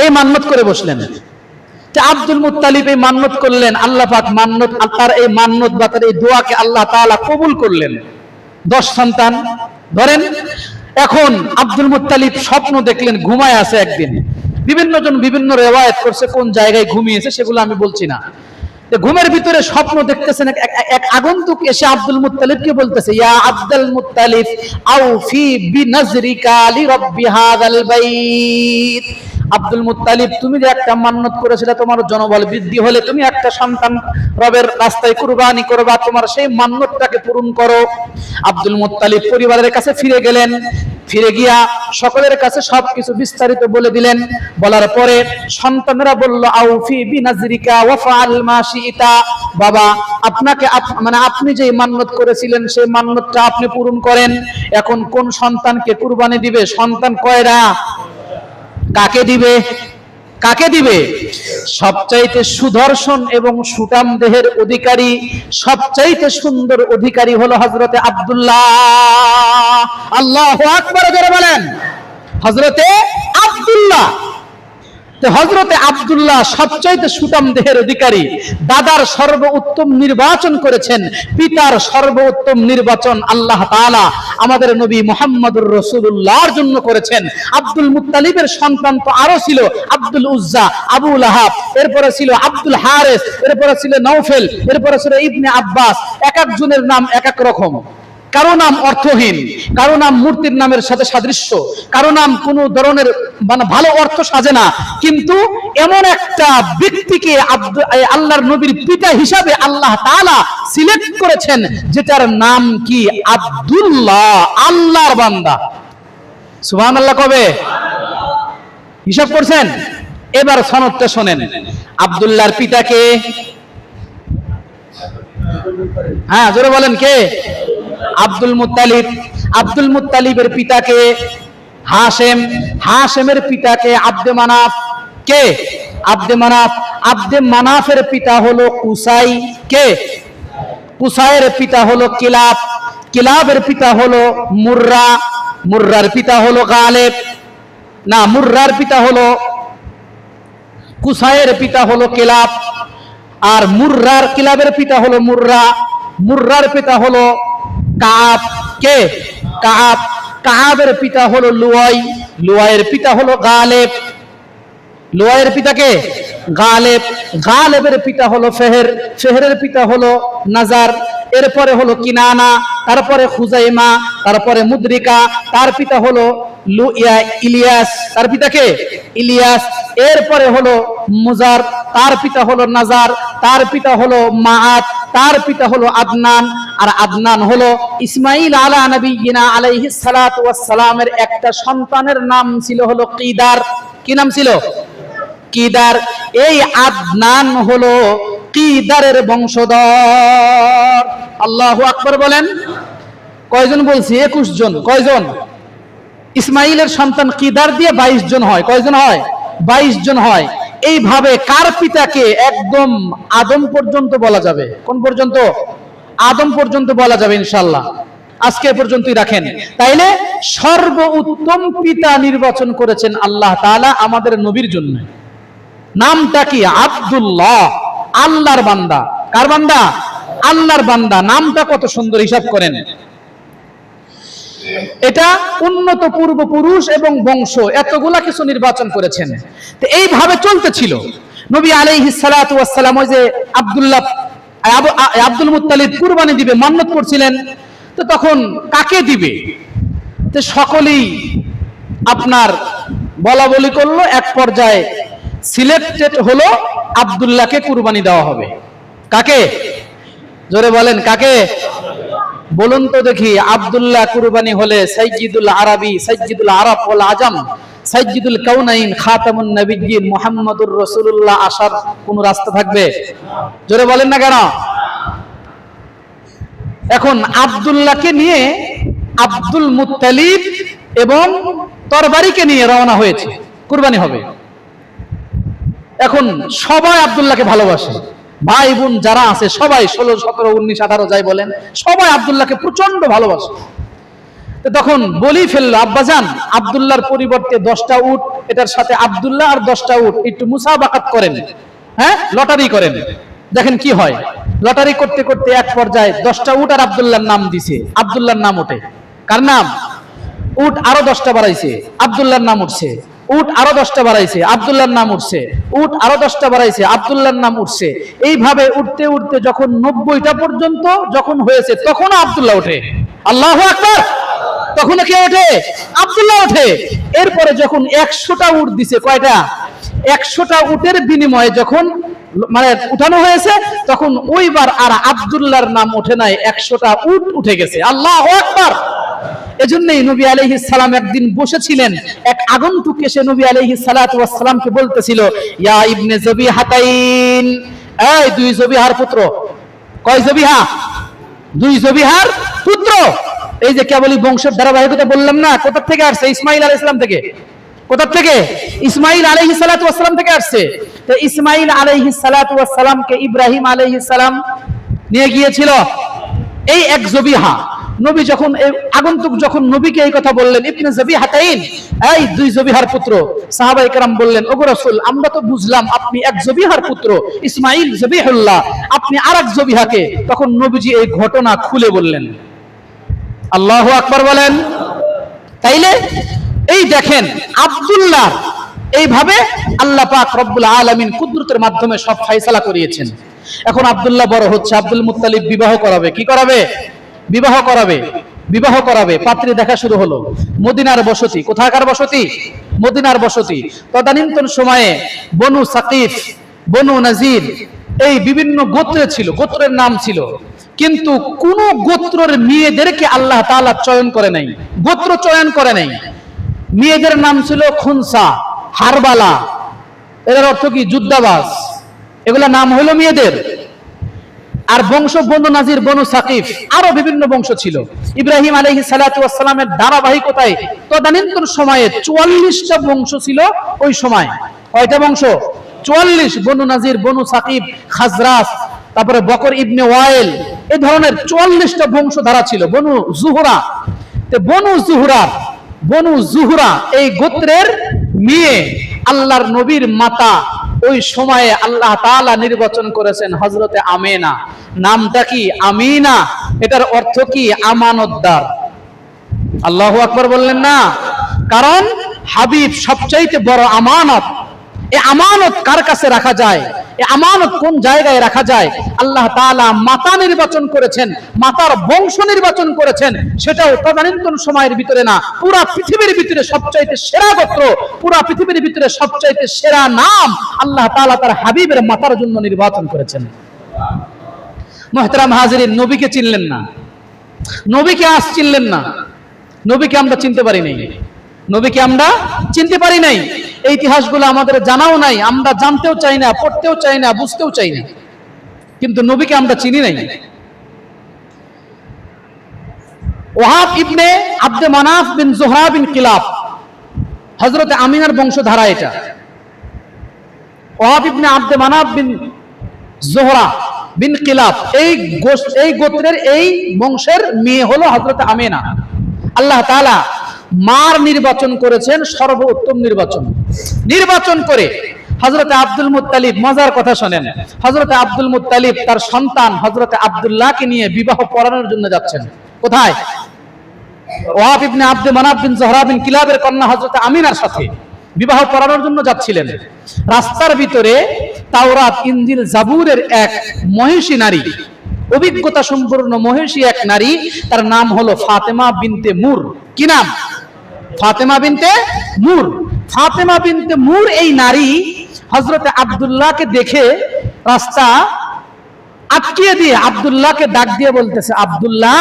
এই মান্নত করে বসলেন। আব্দুল মুত্তালিব এই মান্নত করলেন, আল্লাহ পাক মান্নত, তার এই মান্নত বা তার এই দোয়াকে আল্লাহ তাআলা কবুল করলেন। 10 সন্তান ধরেন। এখন আব্দুল মুত্তালিব স্বপ্ন দেখলেন, ঘুমায় আছে একদিন। বিভিন্ন জন বিভিন্ন রিওয়ায়াত করছে, কোন জায়গায় ঘুমিয়েছে সেগুলো আমি বলছি না। ঘুমের ভিতরে স্বপ্ন দেখতেছেন, এক আগন্তুক এসে আব্দুল মুত্তালিবকে বলতেছে, ইয়া আব্দুল মুত্তালিব আউফি বিনাজরিকা লিরাব্বি হাযাল বাইত। আব্দুল মুত্তালিব, তুমি যে একটা মান্নত করেছিলে তোমার জনবল বৃদ্ধি হলে তুমি একটা সন্তান রবের রাস্তায় কুরবানি করবা, তোমার সেই মান্নতটাকে পূরণ করো। আব্দুল মুত্তালিব পরিবারের কাছে ফিরে গেলেন। ফিরে গিয়া সকলের কাছে সবকিছু বিস্তারিত বলে দিলেন। বলার পরে সন্তানরা বলল, আউফি বিনাজরিকা ওয়া ফাআল মা শিইতা। বাবা, আপনাকে মানে আপনি যে মান্নত করেছিলেন সেই মান্নতটা আপনি পূরণ করেন। এখন কোন সন্তানকে কুরবানি দিবে? সন্তান কয়টা? কাকে দিবে? কাকে দিবে? সবচাইতে সুদর্শন এবং সুঠাম দেহের অধিকারী, সবচাইতে সুন্দর অধিকারী হলো হযরতে আব্দুল্লাহ। আল্লাহু আকবার জোরে বলেন। হযরতে আব্দুল্লাহ। হযরতে আব্দুল্লাহ সবচাইতে সুঠাম দেহের অধিকারী, দাদার সর্বোত্তম নির্বাচন করেছেন, পিতার সর্বোত্তম নির্বাচন আল্লাহ তাআলা আমাদের নবী মুহাম্মদুর রাসূলুল্লাহর জন্য করেছেন। আব্দুল মুত্তালিবের সন্তান তো আরো ছিল, আব্দুল উজ্জা, আবু লাহাব, এরপরে ছিল আব্দুল হারিস, এরপরে ছিল নওফেল, এরপরে ছিল ইবনে আব্বাস। এক একজনের নাম এক এক রকম। কারো নাম অর্থহীন, কারো নাম মূর্তির নামের সাথে সাদৃশ্য, কারো নাম কোনো ধরনের মানে ভালো অর্থ সাজে না, কিন্তু এমন একটা ব্যক্তিকে আল্লাহর নবীর পিতা হিসাবে আল্লাহ তাআলা সিলেক্ট করেছেন যেটার নাম কি আব্দুল্লাহ, আল্লাহর বান্দা। সুবহানাল্লাহ কবে হিসাব করছেন? এবার সনদটা শোনেন। আব্দুল্লাহর পিতাকে, হ্যাঁ জোরে বলেন কে? Abdul Muttalib. আব্দুল মুত্তালিবের পিতাকে হাশেম, হাশেমের পিতাকে আব্দে মানাফ। কে? আব্দে মানাফ। আব্দে মানাফের পিতা হলো কুসাই। কে? কুসাইয়ের পিতা হলো কিলাব। কিলাবের পিতা হলো মুররা। মুররার পিতা হলো গালেব। না, মুররার পিতা হলো, কুসাইয়ের পিতা হলো কিলাব, আর মুররার কিলাবের পিতা হলো মুররা। মুররার পিতা হলো কাব। কে? কাব। কাবের পিতা হলো লুয়াই। লুয়াইয়ের পিতা হলো গালেব। লুয়াইয়ের পিতা কে? গালেব। গালেবের পিতা হলো ফেহের। ফেহেরের পিতা হলো নাজার। এরপরে হলো কিনানা, তারপরে খুজাইমা, তারপরে মুদ্রিকা। তার পিতা হলো ইলিয়াস। তার পিতা কে? ইলিয়াস। এরপরে হলো মুজার, তার পিতা হলো নাজার। তার পিতা হলো মাআত, তার পিতা হলো আদনান। আর আদনান হলো ইসমাইল আলা নবিয়িনা আলাইহিস সালাতু ওয়াস সালামের একটা সন্তানের নাম ছিল হলো কিদার। কি নাম ছিল? কিদার। এই আদনান হলো কিদারের বংশধর। আল্লাহু আকবার বলেন। কয়জন বলছি? 21 জন। কয়জন? ইসমাইলের সন্তান কিদার দিয়ে 22 জন হয়। কয়জন হয়? 22 জন হয়। এইভাবে কার পিতাকে একদম আদম পর্যন্ত বলা যাবে। কোন পর্যন্ত? আদম পর্যন্ত বলা যাবে ইনশাআল্লাহ। আজকে পর্যন্তই রাখেন। তাইলে সর্বোত্তম পিতা নির্বাচন করেছেন আল্লাহ তাআলা আমাদের নবীর জন্য। নামটা কি? আব্দুল্লাহ, আল্লাহর বান্দা। কার বান্দা? আল্লাহর বান্দা। নামটা কত সুন্দর, হিসাব করেন। এটা উন্নত পূর্বপুরুষ এবং বংশ এতগুলা কিছু নির্বাচন করেছেন। তো এইভাবে চলতেছিল। নবী আলাইহিস সালাতু ওয়াস সালাম ওই যে আব্দুল মুত্তালিব কুরবানি দিবে মান্নত করছিলেন, তো তখন কাকে দিবে? তো সকলেই আপনার বলা বলি করলো। এক পর্যায়ে সিলেক্টেড হলো আব্দুল্লাহকে কুরবানি দেওয়া হবে। কাকে? জোরে বলেন কাকে? বলুন তো দেখি। আব্দুল্লাহ কুরবানি হলে সাইয়্যিদুল আরবি, সাইয়্যিদুল আরব ওয়াল আজম, সাইয়্যিদুল কাউনাইন, খাতামুন নবিয়্যিন মুহাম্মদুর রাসূলুল্লাহ আসার কোন রাস্তা থাকবে? জোরে বলেন না কেন? এখন আব্দুল্লাহকে নিয়ে আব্দুল মুত্তালিব এবং তরবারিকে নিয়ে রওনা হয়েছে, কুরবানি হবে। এখন সবাই আব্দুল্লাহকে ভালোবাসে, ভাই বোন যারা আছে সবাই 16, 17, 19, 18 যাই বলেন, সবাই আব্দুল্লাহকে প্রচন্ড ভালোবাসে। তো তখন বলি ফেললো, আব্বাজান আব্দুল্লাহর পরিবর্তে 10টা উট, এটার সাথে আব্দুল্লাহ আর 10টা উট একটু মুসাবাকাত করেন, হ্যাঁ লটারি করেন, দেখেন কি হয়। লটারি করতে করতে এক পর্যায়ে 10টা উট আর আব্দুল্লাহর নাম দিছে, আব্দুল্লাহর নাম ওঠে। কার নাম? উট আরো 10টা বাড়াইছে, আব্দুল্লাহর নাম উঠছে। উট আরো 10টা বাড়াইছে, আব্দুল্লাহর নাম উঠছে। উট আরো 10টা বাড়াইছে, আব্দুল্লাহর নাম উঠছে। এইভাবে উঠতে উঠতে যখন 90টা পর্যন্ত যখন হয়েছে, তখন আব্দুল্লাহ ওঠে। আল্লাহু আকবার। তখন কে ওঠে? আব্দুল্লাহ ওঠে। এরপরে যখন 100টা উট দিছে, কয়টা? 100টা উটের বিনিময়ে যখন মানে উঠানো হয়েছে, তখন ওইবার আর আব্দুল্লাহর নাম ওঠে নাই, 100টা উট উঠে গেছে। আল্লাহু আকবার। এজন্যই নবী আলাইহিস সালাম একদিন বসেছিলেন, এক আগন্তুক এসে নবী আলাইহিস সালাতু ওয়াস সালামকে বলতেছিল, ইয়া ইবনে জবিহাতাইন, এই 2 জবিহার পুত্র। কয় জবিহা? 2 জবিহার পুত্র। এই যে কেবলই বংশের ধারাবাহিকতা বললাম না, কোথা থেকে আসছে? ইসমাইল আলাইহিস সালাম থেকে। কোথা থেকে? ইসমাইল আলাইহিস সালাতু ওয়াস সালাম থেকে আসছে। তো ইসমাইল আলাইহিস সালাতু ওয়াস সালামকে ইব্রাহিম আলাইহিস সালাম নিয়ে গিয়েছিল এই এক জবিহা। নবী যখন আগন্তুক যখন নবীকে এই কথা বললেন, ইবনে জবিহাতাইন, এই দুই জবিহার পুত্র, সাহাবায়ে কেরাম বললেন, ওগো রাসূল, আমরা তো বুঝলাম আপনি এক জবিহার পুত্র ইসমাঈল জবিহুল্লাহ, আপনি আরেক জবিহাকে। তখন নবীজি এই ঘটনা খুলে বললেন। আল্লাহু আকবার বলেন। তাইলে এই দেখেন আব্দুল্লাহ, এইভাবে আল্লাহ পাক রব্বুল আলামিন কুদরতের মাধ্যমে সব ফয়সালা করিয়েছেন। এখন আব্দুল্লাহ বড় হচ্ছে, আব্দুল মুত্তালিব বিবাহ করাবে। কি করাবে? বিবাহ করাবে। বিবাহ করাবে, পাত্রী দেখা শুরু হলো। মদিনার বসতি, কোথাকার বসতি? মদিনার বসতি। তদানীন্তন সময়ে বনু সাকিফ, বনু নাজির, এই বিভিন্ন গোত্রে ছিল, গোত্রের নাম ছিল, কিন্তু কোন গোত্রের মেয়েদেরকে আল্লাহ তাআলা চয়ন করে নাই, গোত্র চয়ন করে নাই। মেয়েদের নাম ছিল খুনসা, হারবালা, এর অর্থ কি? যুদ্ধাবাস। এগুলা নাম হলো মেয়েদের। আর বংশ বনু নাজির, বনু সাকিফ, আরো বিভিন্ন বংশ ছিল। ইব্রাহিম আলাইহিস সালাতু ওয়াস সালামের ধারাবাহিকতায় তদানীন্তন সময়ে 44টা বংশ ছিল ওই সময়। কয়টা বংশ? 44। বনু নাজির, বনু সাকিফ, খাজরাজ, তারপরে বকর ইবনে ওয়াইল, এই ধরনের 44টা বংশধারা ছিল। বনু জুহরা, বনু জুহরা এই গোত্রের মেয়ে আল্লাহর নবীর মাতা। ওই সময়ে আল্লাহ তাআলা নির্বাচন করেছেন হযরতে আমিনা। নামটা কি? আমিনা। এটার অর্থ কি? আমানতদার। আল্লাহু আকবার বললেন না? কারণ হাবিব সবচাইতে বড় আমানত। এই আমানত কার কাছে রাখা যায়? এই আমানত কোন জায়গায় রাখা যায়? আল্লাহ তাআলা মাতা নির্বাচন করেছেন, মাতার বংশ নির্বাচন করেছেন। সেটাও তদানীন্তন সময়ের ভিতরে না, পুরা পৃথিবীর ভিতরে সবচাইতে সেরা গোত্র, পুরা পৃথিবীর ভিতরে সবচাইতে সেরা নাম আল্লাহ তাআলা তার হাবিবের মাতার জন্য নির্বাচন করেছেন। মুহতারাম হাজিরিন, নবীকে চিনলেন না, নবীকে আজ চিনলেন না, নবীকে আমরা চিনতে পারি নাই, নবীকে আমরা চিনতে পারি নাই। এই ইতিহাসগুলো আমাদের জানাও নাই, আমরা জানতেও চাই না, পড়তেও চাই না, বুঝতেও চাই না, কিন্তু নবীকে আমরা চিনি নাই। ওয়াহাব ইবনে আব্দে মানাফ বিন জোহরা বিন কিলাব, হযরতে আমিনার বংশধারা এটা। ওয়াহাব ইবনে আব্দে মানাফ বিন জোহরা বিন কিলাব, এই গোত্রের এই বংশের মেয়ে হলো হযরতে আমিনা। আল্লাহ তাআলা মার নির্বাচন করেছেন সর্বোত্তম নির্বাচন করে হযরতে আব্দুল মুত্তালিব। মজার কথা শোনেন, হযরতে আব্দুল মুত্তালিব তার সন্তান হযরতে আব্দুল্লাহকে নিয়ে বিবাহ পড়ানোর জন্য যাচ্ছেন। কোথায়? ওয়াহাব ইবনে আব্দে মানাফ বিন জোহরা বিন কিলাবের কন্যা হযরতে আমিনার সাথে বিবাহ পড়ানোর জন্য যাচ্ছিলেন। রাস্তার ভিতরে তাওরাত, ইনজিল, জাবুরের এক মহিষী নারী, অভিজ্ঞতা সম্পূর্ণ মহিষী এক নারী, তার নাম হলো ফাতেমা বিনতে মুর। কি নাম? ফাতেমা বিনতে মুর। ফাতেমা বিনতে মুর এই নারী হযরতে আব্দুল্লাহকে দেখে রাস্তা আটকিয়ে দিয়ে আব্দুল্লাহকে ডাক দিয়ে বলতেছে, আব্দুল্লাহ,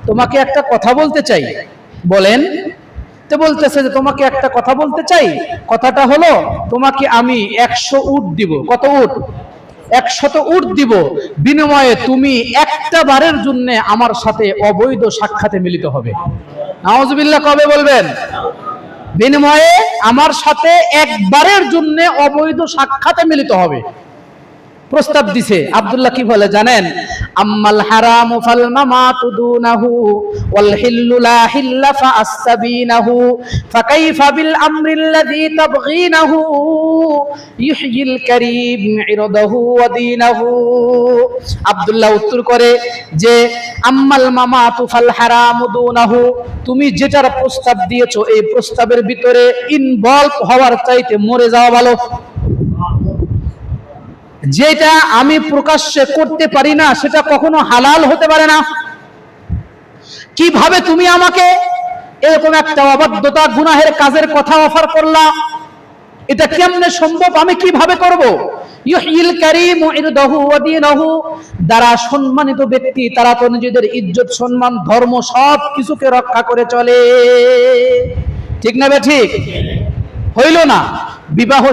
তোমাকে একটা কথা বলতে চাই। বলেন। তো বলতেছে যে তোমাকে একটা কথা বলতে চাই, কথাটা হলো তোমাকে আমি 100 উট দিব। কত উট? 100 উট দিব, বিনিময়ে তুমি একটা বারের জন্য আমার সাথে অবৈধ সাক্ষাতে মিলিত হবে। নাউজুবিল্লাহ কবে বলবেন? বিনিময়ে আমার সাথে একবারের জন্য অবৈধ সাক্ষাতে মিলিত হবে। প্রস্তাব দিছে। আব্দুল্লাহ কি বলে জানেন? আম্মাল হারামু ফাল মামাতু দুনাহু ওয়াল হিল্লু লা হিল্লা ফাআসসাবিনাহু ফাকাইফা বিল আমরিল্লাযী তাবগীনাহু ইহয়িল কারীম ইরদাহু ওয়া দীনাহু। আব্দুল্লাহ উত্তর করে যে আম্মাল মামাতু ফাল হারামু দুনাহু, তুমি যেটার প্রস্তাব দিয়েছো এই প্রস্তাবের ভিতরে ইনভলভ হওয়ার চাইতে মরে যাওয়া ভালো। যেটা আমি প্রকাশ্যে করতে পারি না সেটা কখনো হালাল হতে পারে না। কিভাবে তুমি আমাকে এরকম একটা অবাধ্যতা, গুনাহের কাজের কথা অফার করলা? এটা কেমনে সম্ভব? আমি কিভাবে করব? ইউহিল কারীম ইরদাহু ওয়া দীনাহু, যারা সম্মানিত ব্যক্তি তারা তো নিজেদের ইজ্জত, সম্মান, ধর্ম সব কিছুকে রক্ষা করে চলে। ঠিক না? ঠিক হইল না? বিবাহ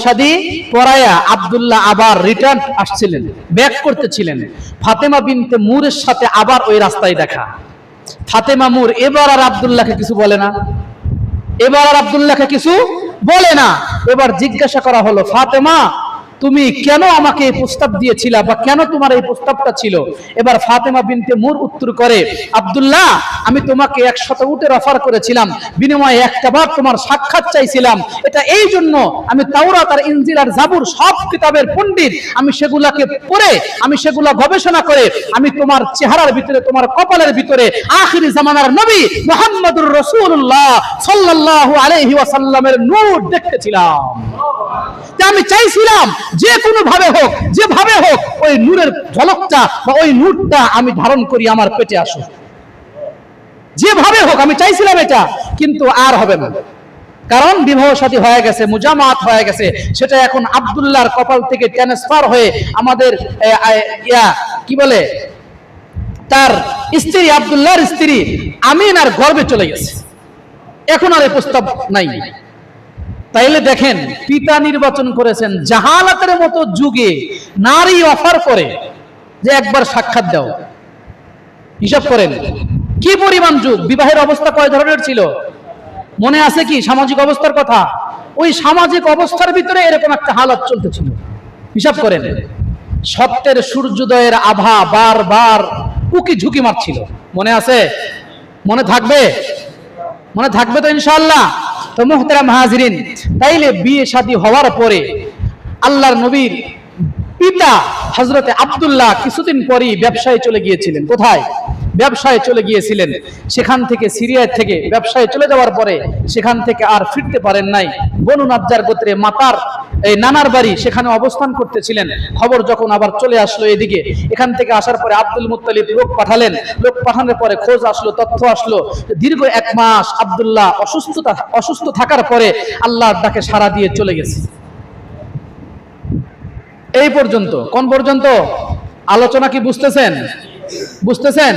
শাদী পড়ায়া আব্দুল্লাহ আবার রিটার্ন আসছিলেন, ব্যাক করতেছিলেন। ফাতেমা বিনতে মুরের সাথে আবার ওই রাস্তায় দেখা। ফাতেমা মুর এবার আর আব্দুল্লাহকে কিছু বলে না, এবার জিজ্ঞাসা করা হলো, ফাতেমা তুমি কেন আমাকে এই প্রস্তাব দিয়েছিলা বা কেন তোমার এই প্রস্তাবটা ছিল? এবার ফাতেমা বিনতে মুর উত্তর করে, আব্দুল্লাহ, আমি তোমাকে 100 উটের অফার করেছিলাম, বিনিময়ে একটাবার তোমার সাক্ষাৎ চাইছিলাম। এটা এই জন্য আমি তাওরাত আর ইনজিল আর জাবুর সব কিতাবের পণ্ডিত, আমি সেগুলাকে পড়ে, আমি সেগুলা গবেষণা করে, আমি তোমার চেহারার ভিতরে, তোমার কপালের ভিতরে আখিরি জামানার নবী মুহাম্মদুর রাসূলুল্লাহ সাল্লাল্লাহু আলাইহি ওয়াসাল্লামের নূর দেখতেছিলাম। আমি চাইছিলাম যে কোনো ভাবে হোক, যেভাবে হোক, ওই নূরের ঝলকটা বা ওই নূরটা আমি ধারণ করি, আমার পেটে আসুক, যেভাবে হোক আমি চাইছিলাম এটা। কিন্তু আর হবে না, কারণ বিবাহ শাদী হয়ে গেছে, মুজামাত হয়ে গেছে, সেটা এখন আব্দুল্লাহর কপাল থেকে ট্রান্সফার হয়ে আমাদের কি বলে, তার স্ত্রী, আব্দুল্লাহর স্ত্রী আমিনার গর্ভে চলে গেছে। এখন আর এই প্রস্তাব নাই। তাইলে দেখেন, পিতা নির্বাচন করেছেন, জাহালাতের মতো যুগে নারী অফার করে যে একবার সাক্ষাৎ দাও। হিসাব করেন কি পরিমাণ যুগ। বিবাহের অবস্থা কয় ধরনের ছিল মনে আছে কি? সামাজিক অবস্থার কথা। ওই সামাজিক অবস্থার ভিতরে এরকম একটা হালত চলতেছিল। হিসাব করেন, সত্যের সূর্যোদয়ের আভা বারবার উকি ঝুঁকি মারছিল। মনে আছে? মনে থাকবে? মনে থাকবে তো ইনশাআল্লাহ। তো মুহতারাম হাজিরিন, তাইলে বিয়ে শাদী হওয়ার পরে আল্লাহর নবীর পিতা হযরতে আব্দুল্লাহ কিছুদিন পরেই ব্যবসায় চলে গিয়েছিলেন। কোথায়? ব্যবসায় চলে গিয়েছিলেন। সেখান থেকে, সিরিয়া থেকে ব্যবসায় চলে যাওয়ার পরে সেখান থেকে আর ফিরতে পারেন নাই। বনু নাজ্জার গোত্রে মাতার এই নানার বাড়ি, সেখানে অবস্থান করতেছিলেন। খবর যখন আবার চলে আসলো এদিকে, এখান থেকে আসার পরে আব্দুল মুত্তালিব লোক পাঠালেন। লোক পাঠানোর পরে খোঁজ আসলো, তথ্য আসলো, দীর্ঘ 1 মাস আব্দুল্লাহ অসুস্থ থাকার পরে আল্লাহর ডাকে সাড়া দিয়ে চলে গেছে। এই পর্যন্ত। কোন পর্যন্ত আলোচনা কি বুঝতেছেন? বুঝতেছেন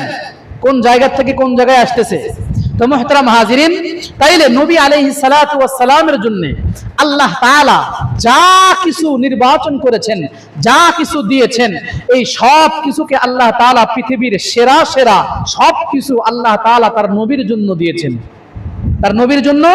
কোন জায়গা থেকে কোন জায়গায় আসতেছে? তো মুহতারাম হাজিরিন, তাইলে নবী আলাইহিস সালাতু ওয়াস সালামের জন্য আল্লাহ তাআলা যা কিছু নির্বাচন করেছেন, যা কিছু দিয়েছেন, এই সব কিছুকে আল্লাহ তাআলা পৃথিবীর সেরা সেরা সব কিছু আল্লাহ তাআলা তার নবীর জন্য দিয়েছেন, তার নবীর জন্য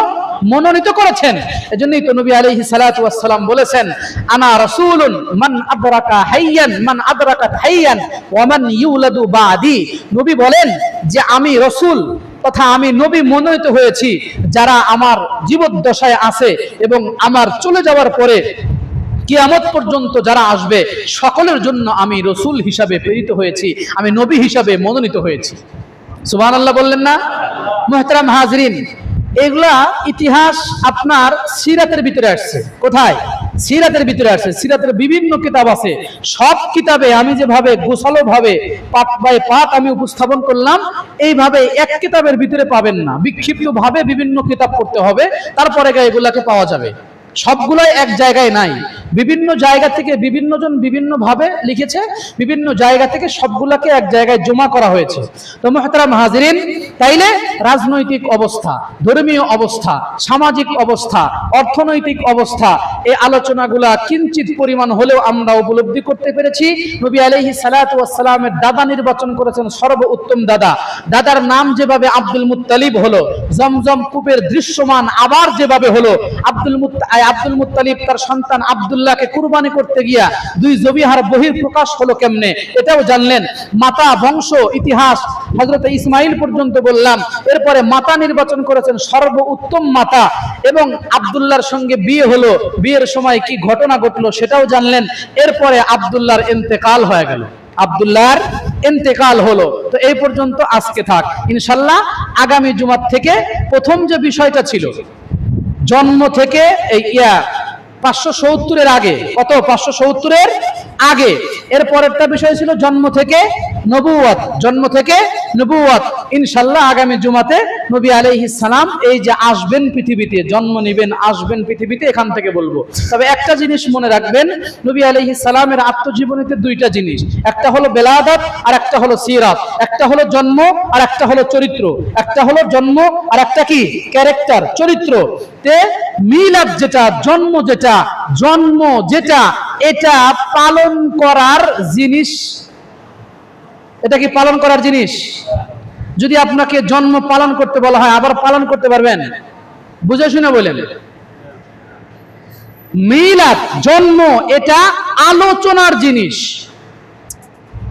মনোনীত করেছেন। এজন্যই তো নবী আলাইহিস সালাতু ওয়াস সালাম বলেছেন, আনা রাসূলুন মান আদরাকা হাইয়ান মান আদরাকাত হাইয়ান ওয়া মান ইউলাদু বাদি। নবী বলেন যে আমি রাসূল তথা আমি নবী মনোনীত হয়েছি যারা আমার জীবদ্দশায় আছে এবং আমার চলে যাওয়ার পরে কিয়ামত পর্যন্ত যারা আসবে সকলের জন্য আমি রাসূল হিসাবে প্রেরিত হয়েছি, আমি নবী হিসাবে মনোনীত হয়েছি। সুবহানাল্লাহ বললেন না? মুহতারাম হাজিরিন, এগুলা ইতিহাস আপনার সিরাতের ভিতরে আসছে। কোথায়? সিরাতের ভিতরে আসছে। সিরাতের বিভিন্ন কিতাব আছে। সব কিতাবে আমি যেভাবে গোছালো ভাবে পাঠ বাই পাঠ আমি উপস্থাপন করলাম, এইভাবে এক কিতাবের ভিতরে পাবেন না, বিক্ষিপ্ত ভাবে বিভিন্ন কিতাব পড়তে হবে, তারপরে এগুলাকে পাওয়া যাবে। সবগুলাই এক জায়গায় নাই, বিভিন্ন জায়গা থেকে বিভিন্ন জন বিভিন্ন ভাবে লিখেছে, বিভিন্ন জায়গা থেকে সবগুলাকে এক জায়গায় জমা করা হয়েছে। তো মুহতারাম হাজিরিন, তাইলে রাজনৈতিক অবস্থা, ধর্মীয় অবস্থা, সামাজিক অবস্থা, অর্থনৈতিক অবস্থা, এই আলোচনাগুলা কিঞ্চিত পরিমাণ হলেও আমরা উপলব্ধি করতে পেরেছি। নবী আলাইহিস সালাতু ওয়াস সালামের দাদা নির্বাচন করেছেন সর্বোত্তম দাদা। দাদার নাম যেভাবে আব্দুল মুত্তালিব হলো, জমজম কূপের দৃশ্যমান আবার যেভাবে হলো, আব্দুল মুত্তালিব তার সন্তান আব্দুল্লাহকে কুরবানি করতে গিয়া 2 জবিহার বহির প্রকাশ হলো কেমনে, এটাও জানলেন। মাতা বংশ ইতিহাস হযরত ইসমাইল পর্যন্ত বললাম। এরপরে মাতা নির্বাচন করেছেন সর্বোত্তম মাতা, এবং আব্দুল্লাহর সঙ্গে বিয়ে হলো, বিয়ের সময় কি ঘটনা ঘটলো সেটাও জানলেন। এরপরে আব্দুল্লাহর ইন্তেকাল হয়ে গেল, আব্দুল্লাহর ইন্তেকাল হলো। তো এই পর্যন্ত আজকে থাক। ইনশাআল্লাহ আগামী জুমার থেকে প্রথম যে বিষয়টা ছিল জন্ম থেকে এই 570 আগে, কত 570 আগে, এর পরেরটা বিষয় ছিল জন্ম থেকে নবুয়ত, জন্ম থেকে নবুয়ত। ইনশাআল্লাহ আগামী জুমাতে নবী আলাইহিস সালাম এই যে আসবেন পৃথিবীতে, জন্ম নেবেন, আসবেন পৃথিবীতে, এখান থেকে বলবো। তবে একটা জিনিস মনে রাখবেন, নবী আলাইহিস সালামের আত্মজীবনীতে 2টা জিনিস, একটা হলো বেলাদাত আর একটা হলো সিরাত, একটা হলো জন্ম আর একটা হলো চরিত্র, একটা হলো জন্ম আর একটা কি ক্যারেক্টার, চরিত্র। তে মিলাদ যেটা, জন্ম যেটা, জন্ম যেটা, এটা পালন করার জিনিস। এটা কি পালন করার জিনিস? যদি আপনাকে জন্ম পালন করতে বলা হয়, আবার পালন করতে পারবেন? বুঝে শুনে বলেন। মিলাদ জন্ম এটা আলোচনার জিনিস।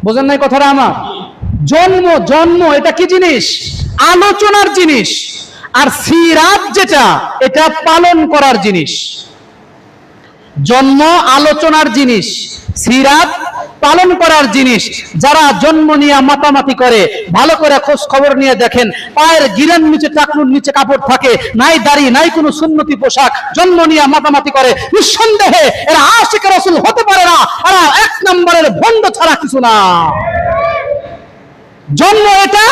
বোঝেন নাই কথাটা আমার? জন্ম জন্ম এটা কি জিনিস? আলোচনার জিনিস। আর সিরাত যেটা, এটা পালন করার জিনিস। জন্ম আলোচনার জিনিস, সিরাত পালন করার জিনিস। যারা জন্ম নিয়ে মাতামাতি করে, ভালো করে খোঁজ খবর নিয়ে দেখেন, পায়ের গিরার নিচে টাকনুর নিচে কাপড় থাকে, নাই দাড়ি নাই কোনো সুন্নতি পোশাক, জন্ম নিয়ে মাতামাতি করে, নিঃসন্দেহে এরা আশিক রাসূল হতে পারে না, এরা এক নম্বরের ভণ্ড ছাড়া কিছু না। জন্ম এটা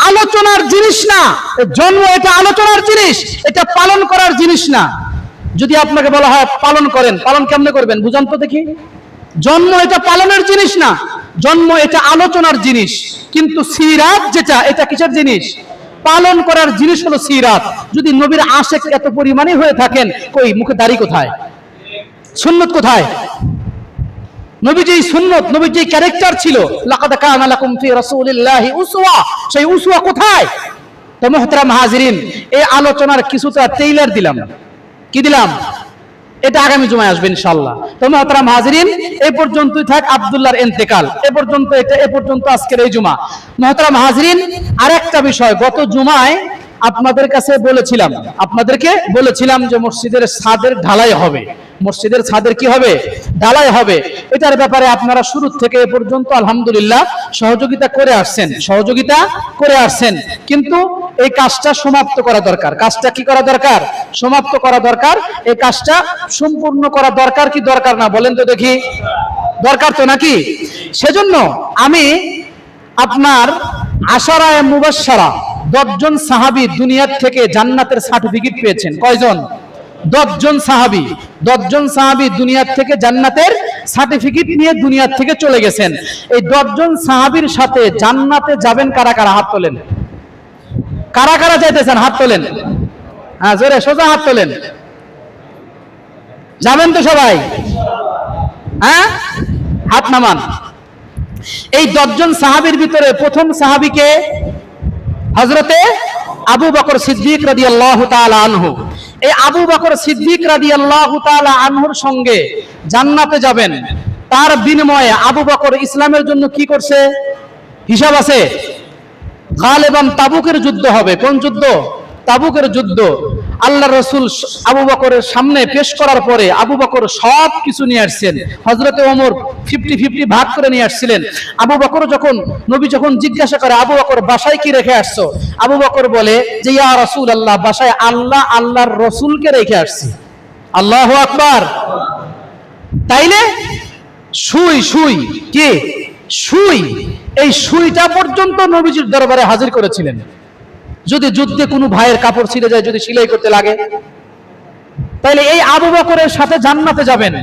আলোচনার জিনিস না, জন্ম এটা আলোচনার জিনিস, এটা পালন করার জিনিস না। যদি আপনাকে বলা হয় পালন করেন, পালন কেমনে করবেন বুঝান তো দেখি। জন্ম এটা পালনের জিনিস না, জন্ম এটা আলোচনার জিনিস। কিন্তু সিরাত যেটা, এটা কিসের জিনিস? পালন করার জিনিস হলো সিরাত। যদি নবীর আশিক এত পরিমাণে হয়ে থাকেন, কই মুখে দাড়ি কোথায়? সুন্নত কোথায়? নবী যেই সুন্নত, নবী যেই ক্যারেক্টার ছিল, লাকাদ কানা লাকুম ফি রাসূলিল্লাহি উসওয়া, সেই উসওয়া কোথায়? তো মুহতারাম হাজিরিন, এই আলোচনার কিছুটা টেইলার দিলাম। কি দিলাম? এটা আগামী জুমায় আসবে ইনশাআল্লাহ। তো মুহতারাম হাজিরিন, এই পর্যন্তই থাক আব্দুল্লাহর ইন্তেকাল, এ পর্যন্ত এটা, এ পর্যন্ত আজকের এই জুমা। মুহতারাম হাজিরিন, আরেকটা বিষয়, গত জুমায় আপনাদেরকে বলেছিলাম যে মসজিদের ছাদের ঢালাই হবে। মসজিদের ছাদের কি হবে? ঢালাই হবে। এটার ব্যাপারে আপনারা শুরু থেকে এ পর্যন্ত আলহামদুলিল্লাহ সহযোগিতা করে আসছেন। কিন্তু এই কাজটা সমাপ্ত করা দরকার। কাজটা কি করা দরকার? সমাপ্ত করা দরকার। এই কাজটা সম্পূর্ণ করা দরকার কি দরকার না বলেন তো দেখি? দরকার তো নাকি? সেজন্য আমি আপনার আশারায়ে মুবাশশারা 10 জন সাহাবী দুনিয়ার থেকে জান্নাতের সার্টিফিকেট পেয়েছেন। কয়জন? 10 জন সাহাবী। 10 জন সাহাবী দুনিয়ার থেকে জান্নাতের সার্টিফিকেট নিয়ে দুনিয়ার থেকে চলে গেছেন। এই 10 জন সাহাবীর সাথে জান্নাতে যাবেন কারা কারা? হাত তোলেন। কারা কারা যাইতেছেন? হাত তোলেন। হ্যাঁ, জোরে সোজা হাত তোলেন। যাবেন তো সবাই? হ্যাঁ, হাত নামান। এই 10 জন সাহাবীর ভিতরে প্রথম সাহাবীকে হযরতে আবু বকর সিদ্দিক রাদিয়াল্লাহু তাআলা আনহু। এই আবু বকর সিদ্দিক রাদিয়াল্লাহু তাআলা আনহুর সঙ্গে জান্নাতে যাবেন। তার বিনিময়ে আবু বকর ইসলামের জন্য কি করছে? হিসাব আছে। গালিবান তাবুকের যুদ্ধ হবে। কোন যুদ্ধ? তাবুকের যুদ্ধ। আল্লাহর রাসূল আবু বকরের সামনে পেশ করার পরে আবু বকর সব কিছু নিয়ে আসছেন। হযরতে ওমর 50-50 ভাগ করে নিয়ে আসছিলেন। আবু বকর নবী যখন জিজ্ঞাসা করে, আবু বকর বাসায় কি রেখে আসছো? আবু বকর বলে যে ইয়া রাসূলুল্লাহ, বাসায় আল্লাহর রাসূলকে রেখে আসছি। আল্লাহু আকবার। তাইলে সুই কি সুই, এই সুইটা পর্যন্ত নবীজির দরবারে হাজির করেছিলেন। যদি যুদ্ধে কোনো ভাইয়ের কাপড় ছিঁড়ে যায়, যদি সেলাই করতে লাগে, তাহলে এই আবু বকরের সাথে জান্নাতে যাবেন।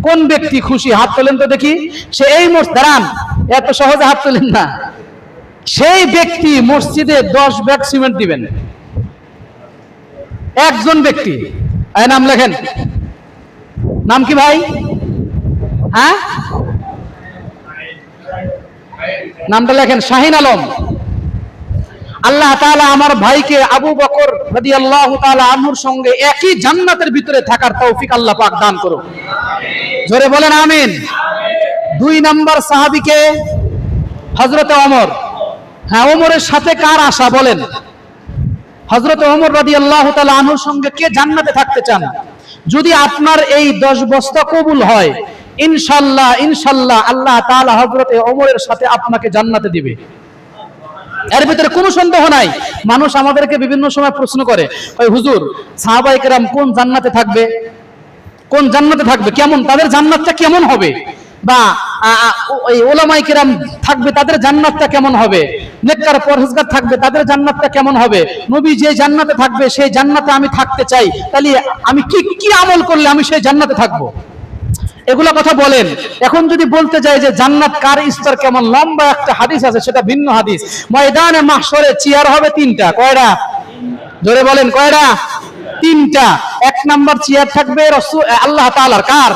কোন ব্যক্তি খুশি? হাত তোলেন তো দেখি। সে এই দাঁড়ান, এত সহজে হাত তোলেন না। সেই ব্যক্তি মসজিদে 10 ব্যাগ সিমেন্ট দিবেন। একজন ব্যক্তি। নাম লেখেন। নাম কি ভাই? হ্যাঁ, নামটা লেখেন। শাহিন আলম। আল্লাহ তাআলা আমার ভাইকে আবু বকর রাদিয়াল্লাহু তাআলা আনহুর সঙ্গে একই জান্নাতের ভিতরে থাকার তৌফিক আল্লাহ পাক দান করুন। জোরে বলেন আমিন। 2 নাম্বার সাহাবীকে হযরতে ওমর। হ্যাঁ, ওমরের সাথে কার আশা বলেন? হযরতে ওমর রাদিয়াল্লাহু তাআলা আনহুর সঙ্গে কে জান্নাতে থাকতে চান? যদি আপনার এই 10 বস্তা কবুল হয়, ইনশাআল্লাহ আল্লাহ তাআলা হযরতে ওমরের সাথে আপনাকে জান্নাতে দিবে। এর ভিতরে কোনো সন্দেহ নাই। মানুষ আমাদেরকে বিভিন্ন সময় প্রশ্ন করে, ওই হুজুর সাহাবায়ে কেরাম কোন জান্নাতে থাকবে? কোন জান্নাতে থাকবে? কেমন তাদের জান্নাতটা কেমন হবে? বা ওই উলামায়ে কেরাম থাকবে, তাদের জান্নাতটা কেমন হবে? নেককার পরহেজগার থাকবে, তাদের জান্নাতটা কেমন হবে? নবী যে জান্নাতে থাকবে সেই জান্নাতে আমি থাকতে চাই, তাহলে আমি কি আমল করলে আমি সেই জান্নাতে থাকবো? এগুলা কথা বলেন। এখন যদি বলতে যাই যে জান্নাত কার স্তর কেমন, লম্বা একটা হাদিস আছে, সেটা ভিন্ন হাদিস। ময়দানে মাহশরে চেয়ার হবে 3টা। কয়টা? জোরে বলেন কয়টা? 3টা। 1 নাম্বার চেয়ার থাকবে আল্লাহ তাআলার। কার?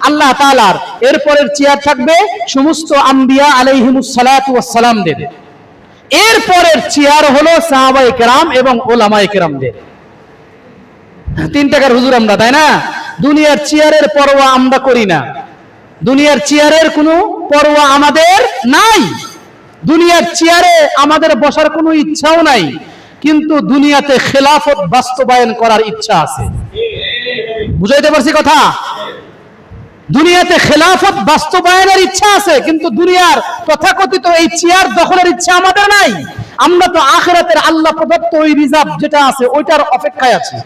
আল্লাহ তাআলার। এরপরের চেয়ার থাকবে সমস্ত আম্বিয়া আলাইহিমুস সালাতু ওয়াস সালামদের। এরপরের চেয়ার হলো সাহাবায়ে কেরাম এবং উলামায়ে কেরামদের। 3 টাকার হুজুর আমরা, তাই না? দুনিয়ার চেয়ারের পরোয়া আমরা করি না, দুনিয়ার চেয়ারের কোনো পরোয়া আমাদের নাই, দুনিয়ার চেয়ারে আমাদের বসার কোনো ইচ্ছাও নাই, কিন্তু দুনিয়াতে খেলাফত বাস্তবায়ন করার ইচ্ছা আছে। বুঝাইতে পারছি কথা? দুনিয়াতে খেলাফত বাস্তবায়নের ইচ্ছা আছে, কিন্তু দুনিয়ার তথাকথিত এই চেয়ার দখলের ইচ্ছা আমাদের নাই। আমরা তো আখিরাতের আল্লাহ প্রদত্ত ওই রিজার্ভ যেটা আছে ওইটার অপেক্ষায় আছি,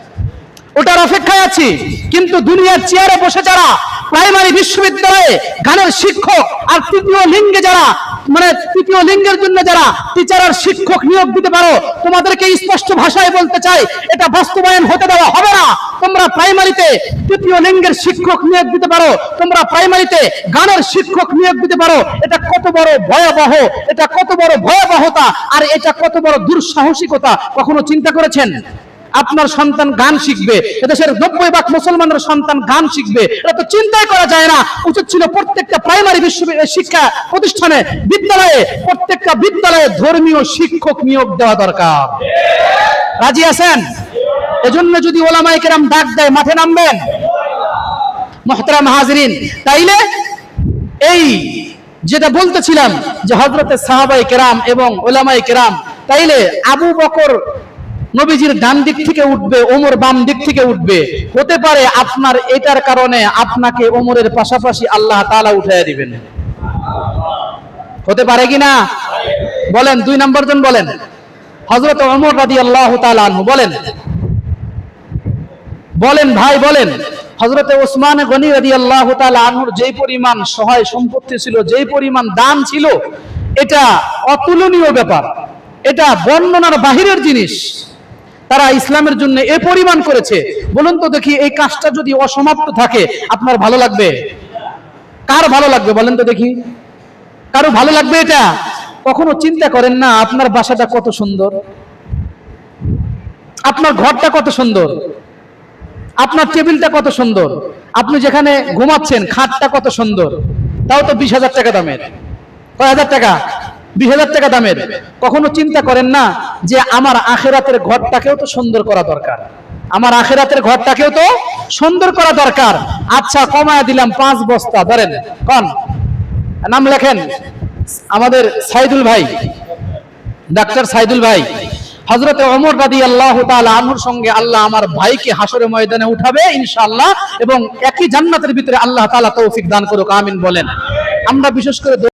ওটার অপেক্ষায় আছি। কিন্তু দুনিয়ার চেয়ারে বসে যারা প্রাইমারি বিশ্ববিদ্যালয়ে গানের শিক্ষক আর তৃতীয় লিঙ্গে যারা তৃতীয় লিঙ্গের জন্য যারা টিচার আর শিক্ষক নিয়োগ দিতে পারো, তোমাদেরকে স্পষ্ট ভাষায় বলতে চাই, এটা বাস্তবায়ন হতে দেওয়া হবে না। তোমরা প্রাইমারিতে তৃতীয় লিঙ্গের শিক্ষক নিয়োগ দিতে পারো, তোমরা প্রাইমারিতে গানের শিক্ষক নিয়োগ দিতে পারো, এটা কত বড় ভয়াবহ, এটা কত বড় ভয়াবহতা, আর এটা কত বড় দুঃসাহসিকতা কখনো চিন্তা করেছেন? আপনার সন্তান গান শিখবে, এদেশের 90% মুসলমানের সন্তান গান শিখবে, এটা তো চিন্তাই করা যায় না। উচিত ছিল প্রত্যেকটা প্রাইমারি শিক্ষা প্রতিষ্ঠানে, বিদ্যালয়ে, প্রত্যেকটা বিদ্যালয়ে ধর্মীয় শিক্ষক নিয়োগ দেওয়া দরকার। রাজি আছেন? এজন্য যদি ওলামায়ে কেরাম ডাক দেয় মাঠে নামবেন। মুহতারাম হাজিরিন, তাইলে এই যেটা বলতেছিলাম যে হযরতে সাহাবায়ে কেরাম এবং ওলামায়ে কেরাম, তাইলে আবু বকর নবীজির ডান দিক থেকে উঠবে, ওমর বাম দিক থেকে উঠবে, হতে পারে আপনার এটার কারণে আপনাকে ওমরের পাশাপাশি আল্লাহ তাআলা উঠাইয়া দিবেন। হতে পারে কি না? বলেন, 2 নম্বর জন বলেন। হযরত ওমর রাদিয়াল্লাহু তাআলা আনহু বলেন, বলেন ভাই বলেন। হযরতে ওসমান গনি রাদিয়াল্লাহু তাআলা আনহুর যেই পরিমাণ সহায় সম্পত্তি ছিল, যেই পরিমাণ দান ছিল, এটা অতুলনীয় ব্যাপার, এটা বর্ণনার বাহিরের জিনিস। তারা ইসলামের জন্য এ পরিমাণ করেছে। বলুন তো দেখি, এই কাজটা যদি অসমাপ্ত থাকে আপনার ভালো লাগবে? কার ভালো লাগবে বলেন তো দেখি? কারো ভালো লাগবে এটা? কখনো চিন্তা করেন না আপনার বাসাটা কত সুন্দর, আপনার ঘরটা কত সুন্দর, আপনার টেবিলটা কত সুন্দর, আপনি যেখানে ঘুমাচ্ছেন খাটটা কত সুন্দর, তাও তো 20,000 টাকা দামের। কয় হাজার টাকা? 20,000 টাকা দামের। কখনো চিন্তা করেন না যে আমার আখিরাতের ঘরটাকেও তো সুন্দর করা দরকার, আমার আখিরাতের ঘরটাকেও তো সুন্দর করা দরকার। আচ্ছা, কমায়া দিলাম 5 বস্তা, ধরেন কোন নাম লেখেন, আমাদের সাইদুল ভাই, ডাক্তার সাইদুল ভাই। হযরতে ওমর রাদিয়াল্লাহু তাআলা আনহুর সঙ্গে আল্লাহ আমার ভাইকে হাসরের ময়দানে উঠাবে ইনশাআল্লাহ, এবং একই জান্নাতের ভিতরে আল্লাহ তাআলা তৌফিক দান করুক, আমিন বলেন। আমরা বিশেষ করে